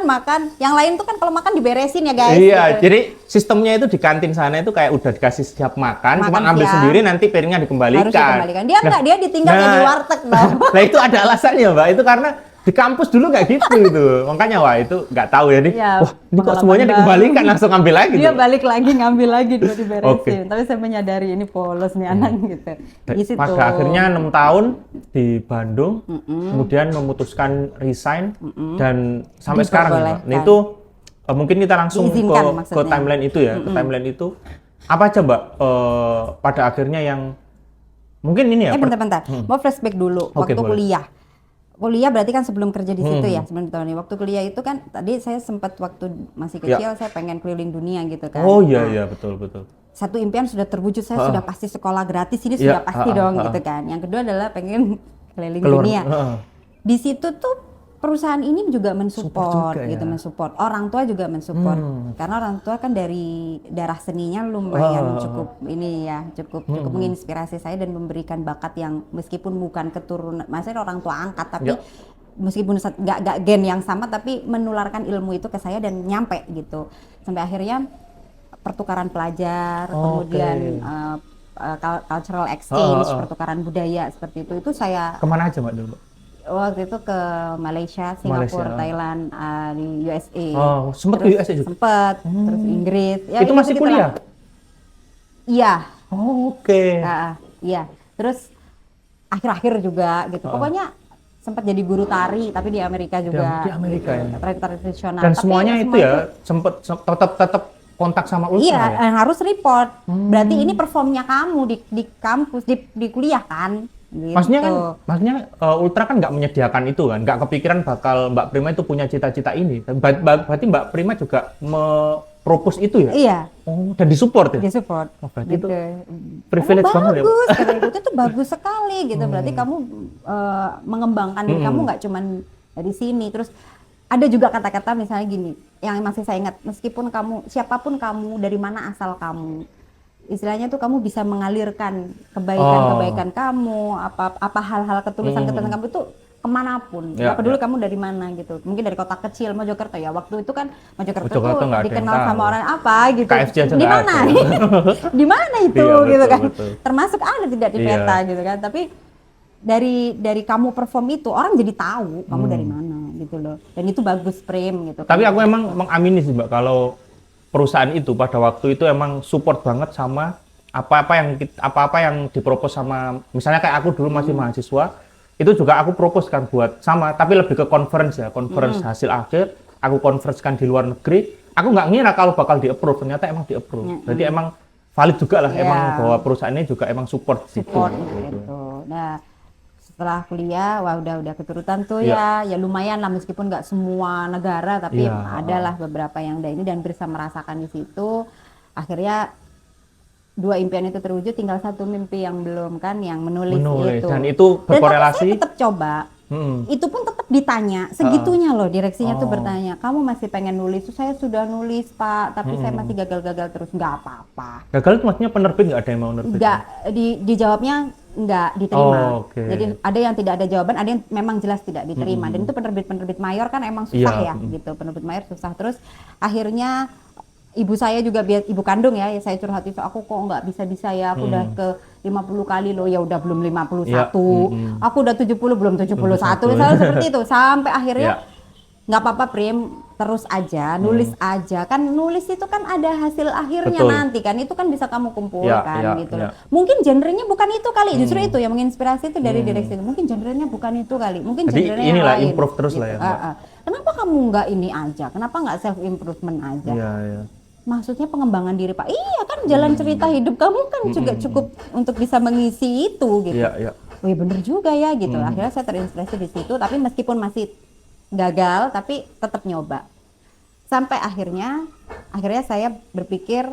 yang lain tuh kan kalau makan diberesin ya guys. Iya, gitu. jadi sistemnya itu di kantin sana itu kayak udah dikasih siap makan Makan cuman ambil siang. sendiri nanti piringnya dikembalikan. Harus dikembalikan. Dia enggak, dia ditinggal kayak di warteg dong. Nah itu ada alasannya Mbak, itu karena di kampus dulu nggak gitu gitu. Makanya wah itu nggak tahu ya nih. Iya, Wah ini kok pengalaman semuanya baru. dikembalikan langsung ambil lagi. Dia tuh. balik lagi ngambil lagi dua diberesin. Oke. Tapi saya menyadari ini polos nih anak gitu. Di situ. Pada akhirnya 6 tahun di Bandung, kemudian memutuskan resign dan sampai sekarang nih, Mbak. Nah, Diperbolehkan. itu mungkin kita langsung Diizinkan ke maksudnya. timeline itu ya, ke timeline itu. Apa aja Mbak pada akhirnya yang mungkin ini ya? Bentar-bentar. Mau flashback dulu Oke, waktu boleh. kuliah. Kuliah berarti kan sebelum kerja di situ ya, sebelum ditawari. Waktu kuliah itu kan tadi saya sempat waktu masih kecil saya pengen keliling dunia gitu kan. Oh iya Nah, iya betul betul. satu impian sudah terwujud, saya sudah pasti sekolah gratis ini Ya, sudah pasti dong gitu kan. Yang kedua adalah pengen keliling Keluar, dunia. heeh. Di situ tuh perusahaan ini juga mensupport Support juga gitu, ya. mensupport. Orang tua juga mensupport. Karena orang tua kan dari darah seninya lumayan cukup ini ya, cukup menginspirasi saya dan memberikan bakat yang meskipun bukan keturunan, maksudnya orang tua angkat tapi Ya. meskipun nggak gen yang sama tapi menularkan ilmu itu ke saya dan nyampe gitu. Sampai akhirnya pertukaran pelajar, Oh, kemudian cultural exchange, pertukaran budaya seperti itu saya Kemana aja Mbak dulu, Mbak? waktu itu ke Malaysia, Singapura, Malaysia. Thailand, di USA. Oh, sempet ke USA juga? Sempet, terus Inggris. Ya, Itu masih gitu-gitulah. kuliah? Iya, Oh, oke. iya. Terus akhir-akhir juga gitu. Pokoknya sempat jadi guru tari, tapi di Amerika juga. Di Amerika ya. Tari tradisional. Dan Tapi semuanya itu semua ya tetap kontak sama Ultra iya, ya? harus report. Berarti ini performnya kamu di kampus, di kuliah kan? Gitu. Maksudnya Ultra kan nggak menyediakan itu kan, nggak kepikiran bakal Mbak Prima itu punya cita-cita ini. Berarti Mbak Prima juga propose itu ya? Iya. Oh, dan disupport ya? Disupport. Oh, berarti gitu. itu privilege banget ya? Bagus, kata ibu itu bagus sekali gitu. Berarti kamu mengembangkan diri kamu nggak cuman dari sini. Terus ada juga kata-kata misalnya gini, yang masih saya ingat, meskipun kamu, siapapun kamu, dari mana asal kamu, istilahnya tuh kamu bisa mengalirkan kebaikan-kebaikan kamu, apa hal-hal ketulusan-ketulusan kamu itu kemanapun, nggak peduli kamu dari mana gitu. Mungkin dari kota kecil Mojokerto ya, waktu itu kan Mojokerto tuh dikenal sama orang apa gitu. KFC aja di mana? Di mana itu Iya, gitu betul, kan? betul. Termasuk ada tidak di peta gitu kan? Tapi dari kamu perform itu orang jadi tahu kamu dari mana gitu loh. Dan itu bagus Prim gitu. Tapi aku emang mengamini sih Mbak, kalau perusahaan itu pada waktu itu emang support banget sama apa-apa yang dipropos sama, misalnya kayak aku dulu masih mahasiswa, itu juga aku propose kan buat sama, tapi lebih ke conference ya, conference hasil akhir, aku conference-kan di luar negeri, aku nggak ngira kalau bakal di-approve, ternyata emang di-approve. Jadi emang valid juga lah, emang bahwa perusahaannya juga emang support gitu. Nah, setelah kuliah, wah udah keturutan tuh ya lumayan lah, meskipun nggak semua negara, tapi adalah beberapa yang udah ini dan bisa merasakan di situ. Akhirnya 2 impian itu terwujud, tinggal 1 mimpi yang belum kan, yang menulis itu. Dan itu berkorelasi. Dan saya tetap coba. Itu pun tetap ditanya, segitunya loh direksinya tuh bertanya, kamu masih pengen nulis? Saya sudah nulis Pak, tapi saya masih gagal-gagal terus. Nggak apa-apa. Gagal itu maksudnya penerbit nggak ada yang mau nerbit? Nggak, dijawabnya nggak diterima. Jadi ada yang tidak ada jawaban, ada yang memang jelas tidak diterima. Dan itu penerbit mayor kan emang susah ya gitu, penerbit mayor susah. Terus akhirnya ibu saya juga, ibu kandung ya, saya curhat itu, aku kok nggak bisa ya, aku udah ke 50 kali loh, ya udah belum 51, aku udah 70 belum 71, misalnya seperti itu, sampai akhirnya nggak apa-apa Prim, terus aja, nulis aja, kan nulis itu kan ada hasil akhirnya nanti kan, itu kan bisa kamu kumpulkan gitu loh. Mungkin genrenya bukan itu kali, justru itu yang menginspirasi itu dari direksi itu, mungkin genrenya bukan itu kali, mungkin genrenya yang lain. Improve terus gitu lah ya. Kenapa kamu nggak ini aja, kenapa nggak self improvement aja? Maksudnya pengembangan diri Pak, iya kan jalan cerita hidup kamu kan juga cukup untuk bisa mengisi itu gitu. Oh iya bener juga ya gitu. Akhirnya saya terinspirasi di situ, tapi meskipun masih gagal, tapi tetap nyoba. Sampai akhirnya saya berpikir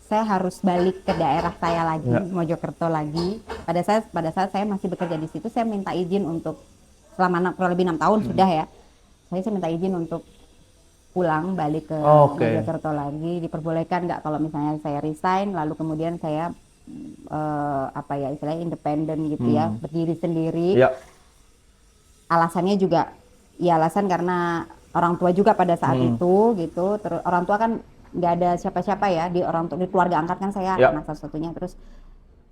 saya harus balik ke daerah saya lagi, Mojokerto lagi. Pada saat saya masih bekerja di situ, saya minta izin untuk selama kurang lebih 6 tahun sudah ya. Saya minta izin untuk pulang balik ke Mojokerto lagi, diperbolehkan nggak kalau misalnya saya resign, lalu kemudian saya istilahnya independen gitu ya, berdiri sendiri. Alasannya juga alasan karena orang tua juga pada saat itu gitu, terus orang tua kan nggak ada siapa-siapa ya, di keluarga angkat kan saya anak satu-satunya, terus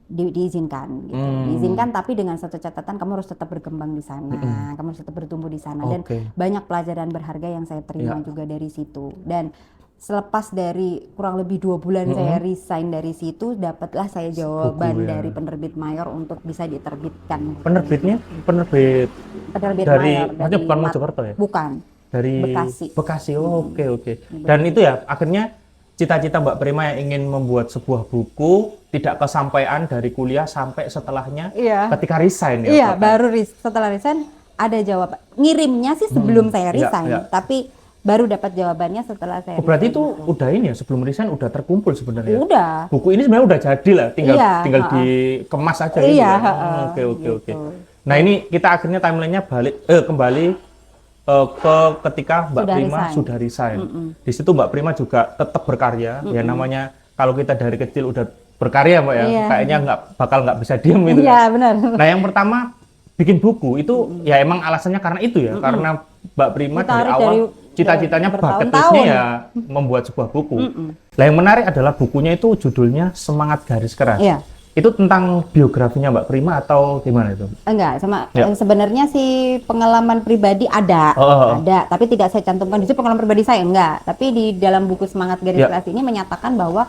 diizinkan gitu. Diizinkan, tapi dengan satu catatan, kamu harus tetap berkembang di sana, kamu harus tetap bertumbuh di sana, dan banyak pelajaran berharga yang saya terima juga dari situ. Dan selepas dari kurang lebih 2 bulan saya resign dari situ, dapatlah saya jawaban dari penerbit mayor untuk bisa diterbitkan. Penerbitnya penerbit dari mayor, maksudnya bukan Mojokerto ya? Bukan, dari Bekasi. Oke. Dan itu ya akhirnya cita-cita Mbak Prima yang ingin membuat sebuah buku tidak kesampaian dari kuliah sampai setelahnya ketika resign ya? Iya, baru setelah resign ada jawaban. Ngirimnya sih sebelum saya resign, tapi baru dapat jawabannya setelah saya berarti itu udah ini ya, sebelum resign udah terkumpul sebenarnya? Udah. Buku ini sebenarnya udah jadi lah, tinggal dikemas aja gitu ya? Oke. Nah ini kita akhirnya timelinenya kembali ke ketika Mbak Prima sudah resign. Di situ Mbak Prima juga tetap berkarya. Ya namanya kalau kita dari kecil udah berkarya Mbak ya, kayaknya nggak bisa diam gitu. Iya benar. Nah yang pertama bikin buku itu ya emang alasannya karena itu ya, karena Mbak Prima dari awal cita-citanya bucket list-nya ya membuat sebuah buku. Lah yang menarik adalah bukunya itu judulnya Semangat Garis Keras. Iya. Itu tentang biografinya Mbak Prima atau gimana itu? Enggak, sama Ya. sebenarnya sih pengalaman pribadi ada, ada, tapi tidak saya cantumkan di situ pengalaman pribadi saya enggak. Tapi di dalam buku Semangat Garis Ya. Keras ini menyatakan bahwa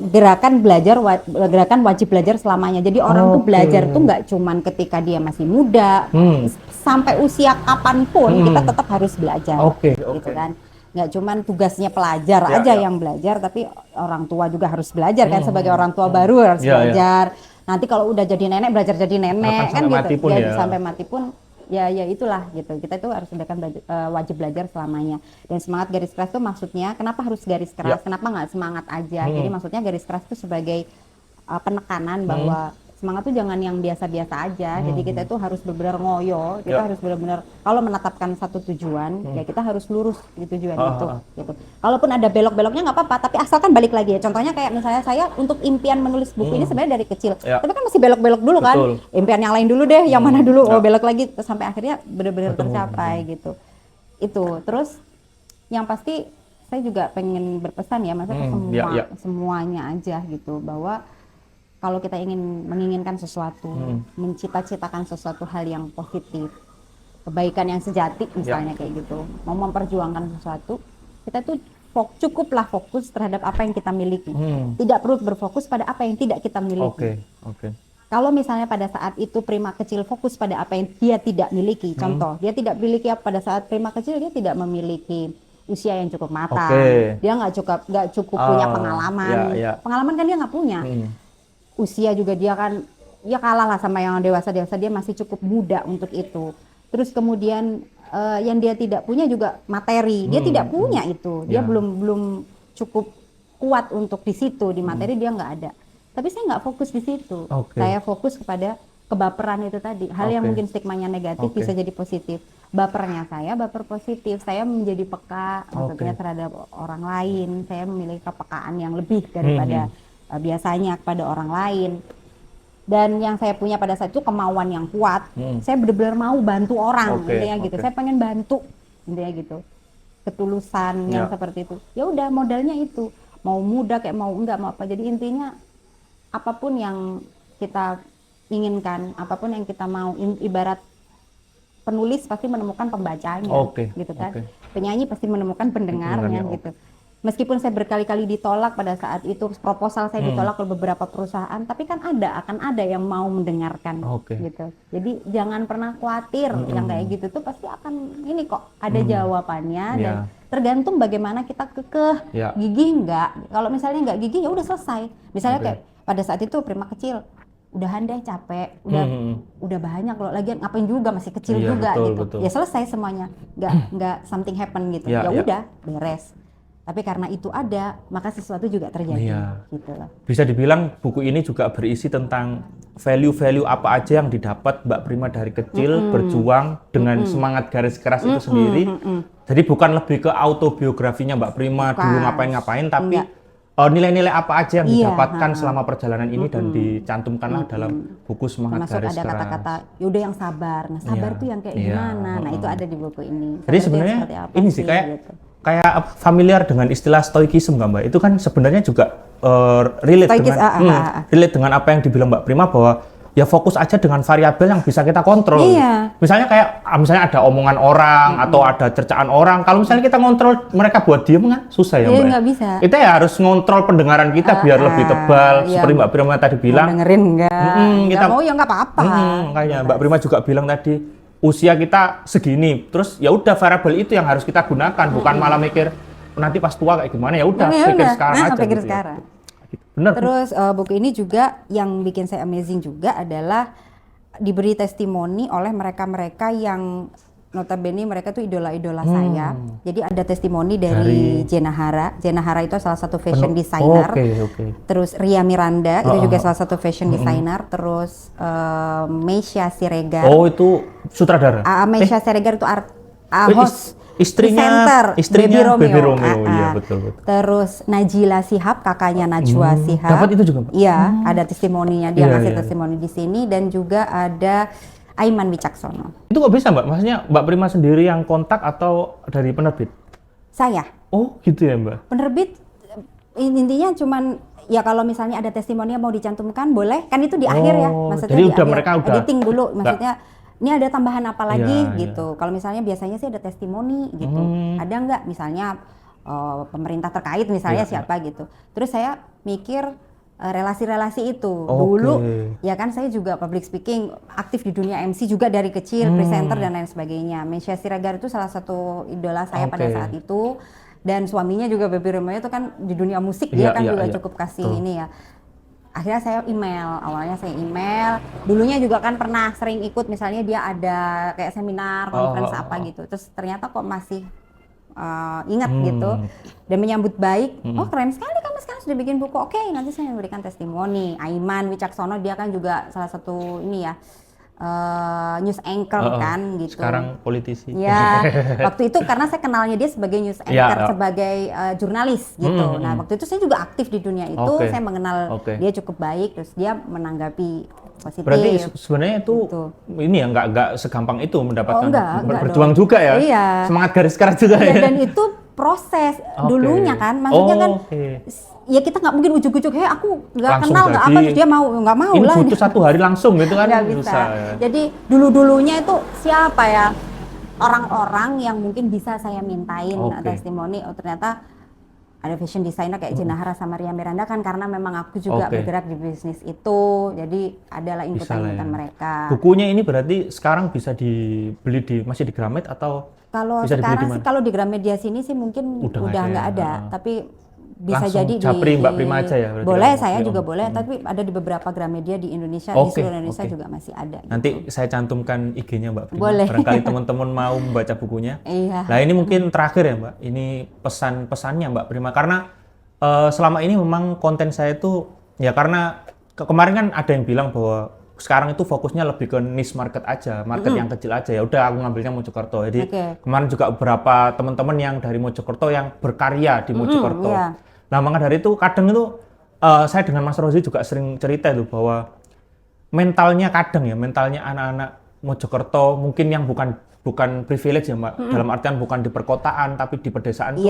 gerakan wajib belajar selamanya. Jadi orang tuh Oke. belajar tuh nggak cuman ketika dia masih muda, sampai usia kapanpun kita tetap harus belajar. Oke, Gitu oke. kan. Nggak cuman tugasnya pelajar Ya, aja ya. yang belajar, tapi orang tua juga harus belajar kan, sebagai orang tua baru harus Ya, ya. belajar. Nanti kalau udah jadi nenek belajar jadi nenek Bahkan kan sampai gitu. mati pun ya. Sampai mati pun ya itulah gitu. Kita itu harus wajib belajar selamanya. Dan semangat garis keras itu maksudnya kenapa harus garis keras? Ya. Kenapa nggak semangat aja? Jadi maksudnya garis keras itu sebagai penekanan bahwa semangat tuh jangan yang biasa-biasa aja. Jadi kita itu harus benar-benar ngoyo, kita Ya. harus benar-benar kalau menetapkan satu tujuan, ya kita harus lurus di tujuan itu Ah. gitu. Kalaupun ada belok-beloknya nggak apa-apa, tapi asalkan balik lagi ya. Contohnya kayak misalnya saya untuk impian menulis buku ini sebenarnya dari kecil. Ya. Tapi kan masih belok-belok dulu kan. Betul. Impian yang lain dulu deh, yang mana dulu? Ya. Oh, belok lagi sampai akhirnya benar-benar Ketemu. tercapai gitu. Itu. Terus yang pasti saya juga pengen berpesan ya, maksudnya ke Ya, ya. semuanya aja gitu, bahwa kalau kita menginginkan sesuatu, mencita-citakan sesuatu hal yang positif, kebaikan yang sejati misalnya kayak gitu, mau memperjuangkan sesuatu, kita tuh cukuplah fokus terhadap apa yang kita miliki. Tidak perlu berfokus pada apa yang tidak kita miliki. Oke. Kalau misalnya pada saat itu Prima kecil fokus pada apa yang dia tidak miliki, contoh, dia tidak miliki pada saat Prima kecil dia tidak memiliki usia yang cukup matang, Oke. dia nggak cukup punya pengalaman, ya. pengalaman kan dia nggak punya. Usia juga dia kan ya kalah lah sama yang dewasa, dia masih cukup muda untuk itu. Terus kemudian yang dia tidak punya juga materi, dia tidak punya itu, dia Ya. belum cukup kuat untuk di situ, di materi dia nggak ada. Tapi saya nggak fokus di situ, Oke. saya fokus kepada kebaperan itu tadi, hal yang Oke. mungkin stigmanya negatif Oke. bisa jadi positif. Bapernya saya baper positif, saya menjadi peka maksudnya Oke. terhadap orang lain, saya memiliki kepekaan yang lebih daripada biasanya kepada orang lain. Dan yang saya punya pada saat itu kemauan yang kuat, saya benar-benar mau bantu orang, Oke, intinya gitu. oke. Saya pengen bantu, intinya gitu. Ketulusan yang Ya. seperti itu. Ya udah modalnya itu, mau muda kayak mau enggak mau apa. Jadi intinya apapun yang kita inginkan, apapun yang kita mau, ibarat penulis pasti menemukan pembacanya, Oke, gitu kan. oke. Penyanyi pasti menemukan pendengarnya, Pendengarnya, gitu. Meskipun saya berkali-kali ditolak pada saat itu, proposal saya ditolak oleh beberapa perusahaan, tapi kan akan ada yang mau mendengarkan, Oke. gitu. Jadi jangan pernah khawatir, yang kayak gitu tuh pasti akan ini kok ada jawabannya, dan Ya. tergantung bagaimana kita kekeh, Ya. gigih enggak. Kalau misalnya enggak gigih ya udah selesai. Misalnya Oke. kayak pada saat itu Prima kecil, udahan deh capek, udah banyak loh, lagian ngapain juga masih kecil Iya, juga betul, gitu. betul. Ya selesai semuanya, nggak something happen gitu. Ya, Ya ya. udah beres. Tapi karena itu ada, maka sesuatu juga terjadi. Iya. Gitu loh. Bisa dibilang buku ini juga berisi tentang value-value apa aja yang didapat Mbak Prima dari kecil berjuang dengan semangat garis keras itu sendiri. Jadi bukan lebih ke autobiografinya Mbak Prima dulu Bukan. ngapain-ngapain, tapi Enggak. nilai-nilai apa aja yang Iya, didapatkan selama perjalanan ini dan dicantumkanlah dalam buku Semangat Termasuk Garis ada Keras. kata-kata, yaudah yang sabar. Nah sabar Iya, tuh yang kayak iya, gimana? Nah itu ada di buku ini. Jadi Sabar tuh yang sebenarnya seperti apa ini sih kayak gitu. kayak familiar dengan istilah stoikisme nggak Mbak? Itu kan sebenarnya juga relate Stoikis, dengan relate dengan apa yang dibilang Mbak Prima bahwa ya fokus aja dengan variabel yang bisa kita kontrol. Iya. Misalnya kayak misalnya ada omongan orang atau ada cercaan orang. Kalau misalnya kita ngontrol mereka buat diem kan susah ya Iya, Mbak. nggak bisa. Kita ya harus ngontrol pendengaran kita biar lebih tebal. Iya. Seperti Mbak Prima tadi Mau bilang. dengerin nggak? Nggak kita- mau ya nggak apa-apa. Makanya Mbak Prima juga bilang tadi usia kita segini, terus ya udah variabel itu yang harus kita gunakan, bukan malah mikir nanti pas tua kayak gimana. Ya udah Ya pikir udah, sekarang aja. pikir gitu ya. sekarang. Bener. Terus buku ini juga yang bikin saya amazing juga adalah diberi testimoni oleh mereka-mereka yang notabene mereka tuh idola-idola saya. Jadi ada testimoni dari Jenna Hara. Jenna Hara itu salah satu fashion designer. Oke. Terus Ria Miranda itu juga salah satu fashion designer. Terus Meisya Siregar. Oh itu sutradara. Meisya Siregar itu host. Istrinya presenter Baby Romeo. Iya betul. Terus Najila Shihab, kakaknya Najwa Shihab. Dapat itu juga, Mbak? Iya, ada testimoninya, dia Iya, ngasih iya. testimoni di sini, dan juga ada Aiman Wicaksono. Itu kok bisa Mbak? Maksudnya Mbak Prima sendiri yang kontak atau dari penerbit? Saya, Oh gitu ya Mbak. penerbit Intinya cuman ya kalau misalnya ada testimoni yang mau dicantumkan boleh, kan itu di akhir ya, maksudnya jadi di udah akhir, mereka udah editing dulu, maksudnya ini ada tambahan apa lagi Iya, gitu. Kalau misalnya biasanya sih ada testimoni gitu, ada nggak misalnya pemerintah terkait misalnya Iya, siapa gitu. Terus saya mikir relasi-relasi itu. Oke. Dulu ya kan saya juga public speaking, aktif di dunia MC juga dari kecil, presenter dan lain sebagainya. Meisya Siregar itu salah satu idola saya pada Oke. saat itu. Dan suaminya juga Baby Romeo itu kan di dunia musik, Iya, dia kan iya, juga iya. cukup kasih Betul. ini ya. Akhirnya saya awalnya saya email. Dulunya juga kan pernah sering ikut, misalnya dia ada kayak seminar, conference apa gitu. Terus ternyata kok masih ingat gitu dan menyambut baik. Oh keren sekali, kamu sekarang sudah bikin buku. Oke, nanti saya memberikan testimoni. Aiman Wicaksono, dia kan juga salah satu ini ya, news anchor kan gitu. Sekarang politisi. Ya, waktu itu karena saya kenalnya dia sebagai news anchor, sebagai jurnalis gitu. Nah, waktu itu saya juga aktif di dunia itu, saya mengenal dia cukup baik, terus dia menanggapi positif. Berarti sebenarnya itu gitu. Ini ya nggak segampang itu mendapatkan, enggak berjuang dong. juga ya. Iya. Semangat garis keras juga Ya, ya. dan itu proses dulunya kan, maksudnya kan ya kita nggak mungkin ujuk-ujuk, aku nggak kenal nggak apa, terus dia mau, nggak mau ini lah. Ini butuh 1 hari langsung gitu kan, nggak bisa. susah ya. Jadi dulunya itu siapa ya orang-orang yang mungkin bisa saya mintain testimoni. Oh ternyata ada fashion designer kayak Jenahara sama Ria Miranda kan, karena memang aku juga bergerak di bisnis itu, jadi adalah inputan mereka. Bukunya ini berarti sekarang bisa dibeli masih di Gramet atau kalau sekarang sih kalau di Gramedia sini sih mungkin udah nggak ada, tapi bisa langsung jadi japri Mbak Prima aja ya? Boleh, saya juga boleh, tapi ada di beberapa Gramedia di Indonesia, di seluruh Indonesia juga masih ada. Nanti saya cantumkan IG-nya Mbak Prima. Boleh. Barangkali teman-teman mau membaca bukunya. Iya. Nah ini mungkin terakhir ya Mbak, ini pesan-pesannya Mbak Prima, karena selama ini memang konten saya itu ya karena kemarin kan ada yang bilang bahwa sekarang itu fokusnya lebih ke niche market aja, market yang kecil aja. Ya udah aku ngambilnya Mojokerto. Jadi kemarin juga beberapa teman-teman yang dari Mojokerto yang berkarya di Mojokerto. Nah, maka dari itu kadang itu saya dengan Mas Rozi juga sering cerita itu bahwa mentalnya anak-anak Mojokerto mungkin yang bukan privilege ya Mbak, dalam artian bukan di perkotaan tapi di pedesaan tuh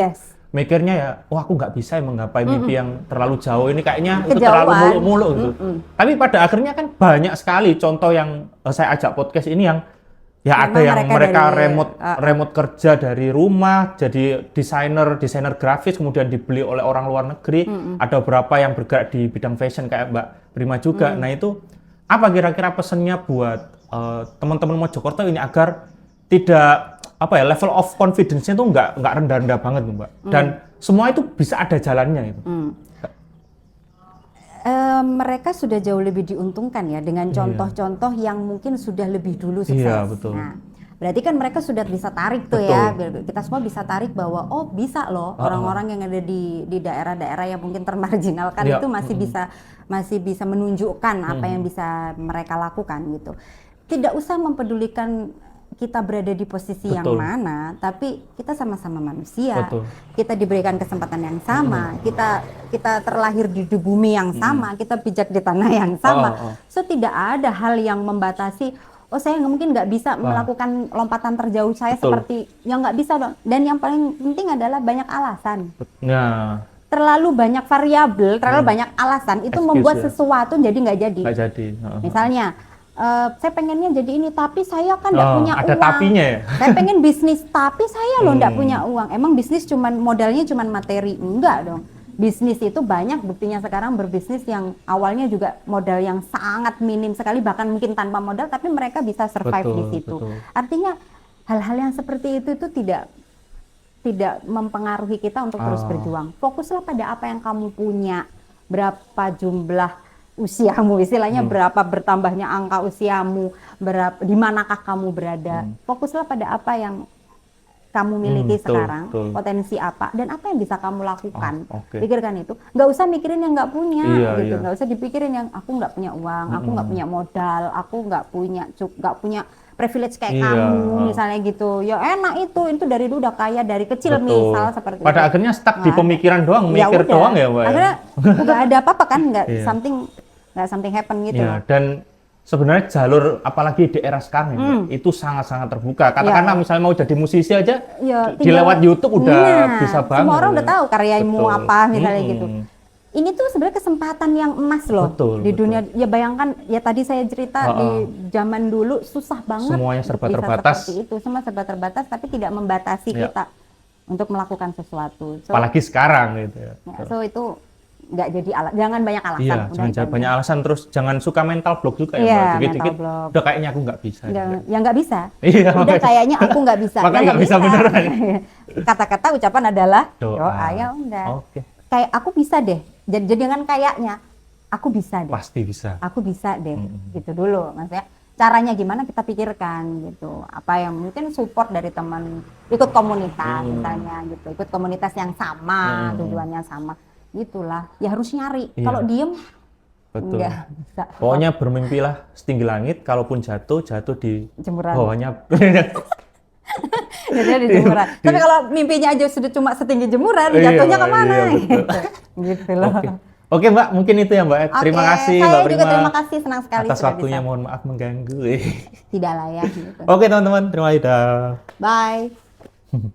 mikirnya ya, wah aku nggak bisa menggapai mimpi yang terlalu jauh ini, kayaknya itu terlalu muluk-muluk gitu. Tapi pada akhirnya kan banyak sekali contoh yang saya ajak podcast ini yang ya ada yang mereka remote kerja dari rumah, jadi desainer grafis kemudian dibeli oleh orang luar negeri. Ada beberapa yang bergerak di bidang fashion kayak Mbak Prima juga. Nah itu apa kira-kira pesannya buat teman-teman Mojokerto ini agar tidak level of confidence-nya itu nggak rendah-rendah banget Mbak, dan semua itu bisa ada jalannya itu. Mereka sudah jauh lebih diuntungkan ya dengan contoh-contoh yang mungkin sudah lebih dulu sukses. Iya, betul. Nah, berarti kan mereka sudah bisa tarik tuh ya, kita semua bisa tarik bahwa oh bisa loh orang-orang yang ada di daerah-daerah yang mungkin termarginalkan itu masih bisa menunjukkan apa yang bisa mereka lakukan gitu. Tidak usah mempedulikan kita berada di posisi yang mana, tapi kita sama-sama manusia. Kita diberikan kesempatan yang sama, kita terlahir di bumi yang sama, kita pijak di tanah yang sama. So tidak ada hal yang membatasi, oh saya mungkin nggak bisa melakukan lompatan terjauh saya seperti yang nggak bisa dong. Dan yang paling penting adalah banyak alasan. Terlalu banyak variabel, terlalu banyak alasan itu membuat sesuatu jadi nggak jadi. Misalnya saya pengennya jadi ini, tapi saya kan nggak punya uang. Ada tapinya ya? Saya pengen bisnis, tapi saya loh nggak punya uang. Emang bisnis modalnya cuman materi? Enggak dong. Bisnis itu banyak buktinya sekarang berbisnis yang awalnya juga modal yang sangat minim sekali, bahkan mungkin tanpa modal, tapi mereka bisa survive di situ. Artinya hal-hal yang seperti itu tidak mempengaruhi kita untuk terus berjuang. Fokuslah pada apa yang kamu punya, berapa jumlah usiamu, istilahnya berapa bertambahnya angka usiamu, di manakah kamu berada. Fokuslah pada apa yang kamu miliki sekarang, potensi apa, dan apa yang bisa kamu lakukan. Pikirkan itu, nggak usah mikirin yang nggak punya, gitu. Nggak usah dipikirin yang aku nggak punya uang, aku nggak punya modal, aku nggak punya privilege kayak kamu, misalnya gitu. Ya enak itu dari dulu udah kaya dari kecil, misal seperti pada itu. Akhirnya stuck di pemikiran doang, mikir doang ya Mbak. Akhirnya nggak ada apa-apa kan, nggak something happen gitu. Dan sebenarnya jalur apalagi di era sekarang ya, itu sangat-sangat terbuka. Katakanlah misalnya mau jadi musisi aja, Ya, di lewat YouTube udah bisa banget. Semua orang udah tahu karyamu Betul. apa misalnya gitu. Ini tuh sebenarnya kesempatan yang emas loh Betul, di betul. dunia. Ya bayangkan, ya tadi saya cerita di zaman dulu susah banget. Semuanya untuk serba bisa terbatas. seperti itu, semua serba terbatas, tapi tidak membatasi Ya. kita untuk melakukan sesuatu. So, Apalagi sekarang gitu ya. ya, so itu nggak jadi jangan banyak alasan. Iya, udah jangan itu aja. banyak alasan, terus jangan suka mental block juga ya, Iya, Mbak. Dikit-dikit mental block. udah kayaknya aku nggak bisa. Ya nggak bisa. Iya, Udah makanya. kayaknya aku nggak bisa. Makanya Ya, nggak bisa beneran. Kata-kata ucapan adalah Doa. doa, ya udah. Oke, Kayak aku bisa deh. Jadi dengan kayaknya aku bisa deh. pasti bisa. Aku bisa deh. Gitu dulu. Maksudnya caranya gimana kita pikirkan gitu. Apa yang mungkin support dari teman, ikut komunitas misalnya gitu. Ikut komunitas yang sama, tujuannya sama. Gitulah. Ya harus nyari. Iya. Kalau diem Betul. nggak bisa. Pokoknya bermimpilah setinggi langit, kalaupun jatuh di Jemuran. bawahnya. Jadinya di jemuran. Tapi kalau mimpinya aja sudah cuma setinggi jemuran, Iya, jatuhnya kemana? iya, betul. gitu. Gitu loh. Oke. Oke, Mbak, mungkin itu ya, Mbak. Terima Oke, kasih, saya Mbak juga Prima. terima kasih, senang sekali atas sudah waktunya, bisa. mohon maaf mengganggu. Tidak lah ya. Gitu. Oke, teman-teman, terima kasih. Dah. Bye.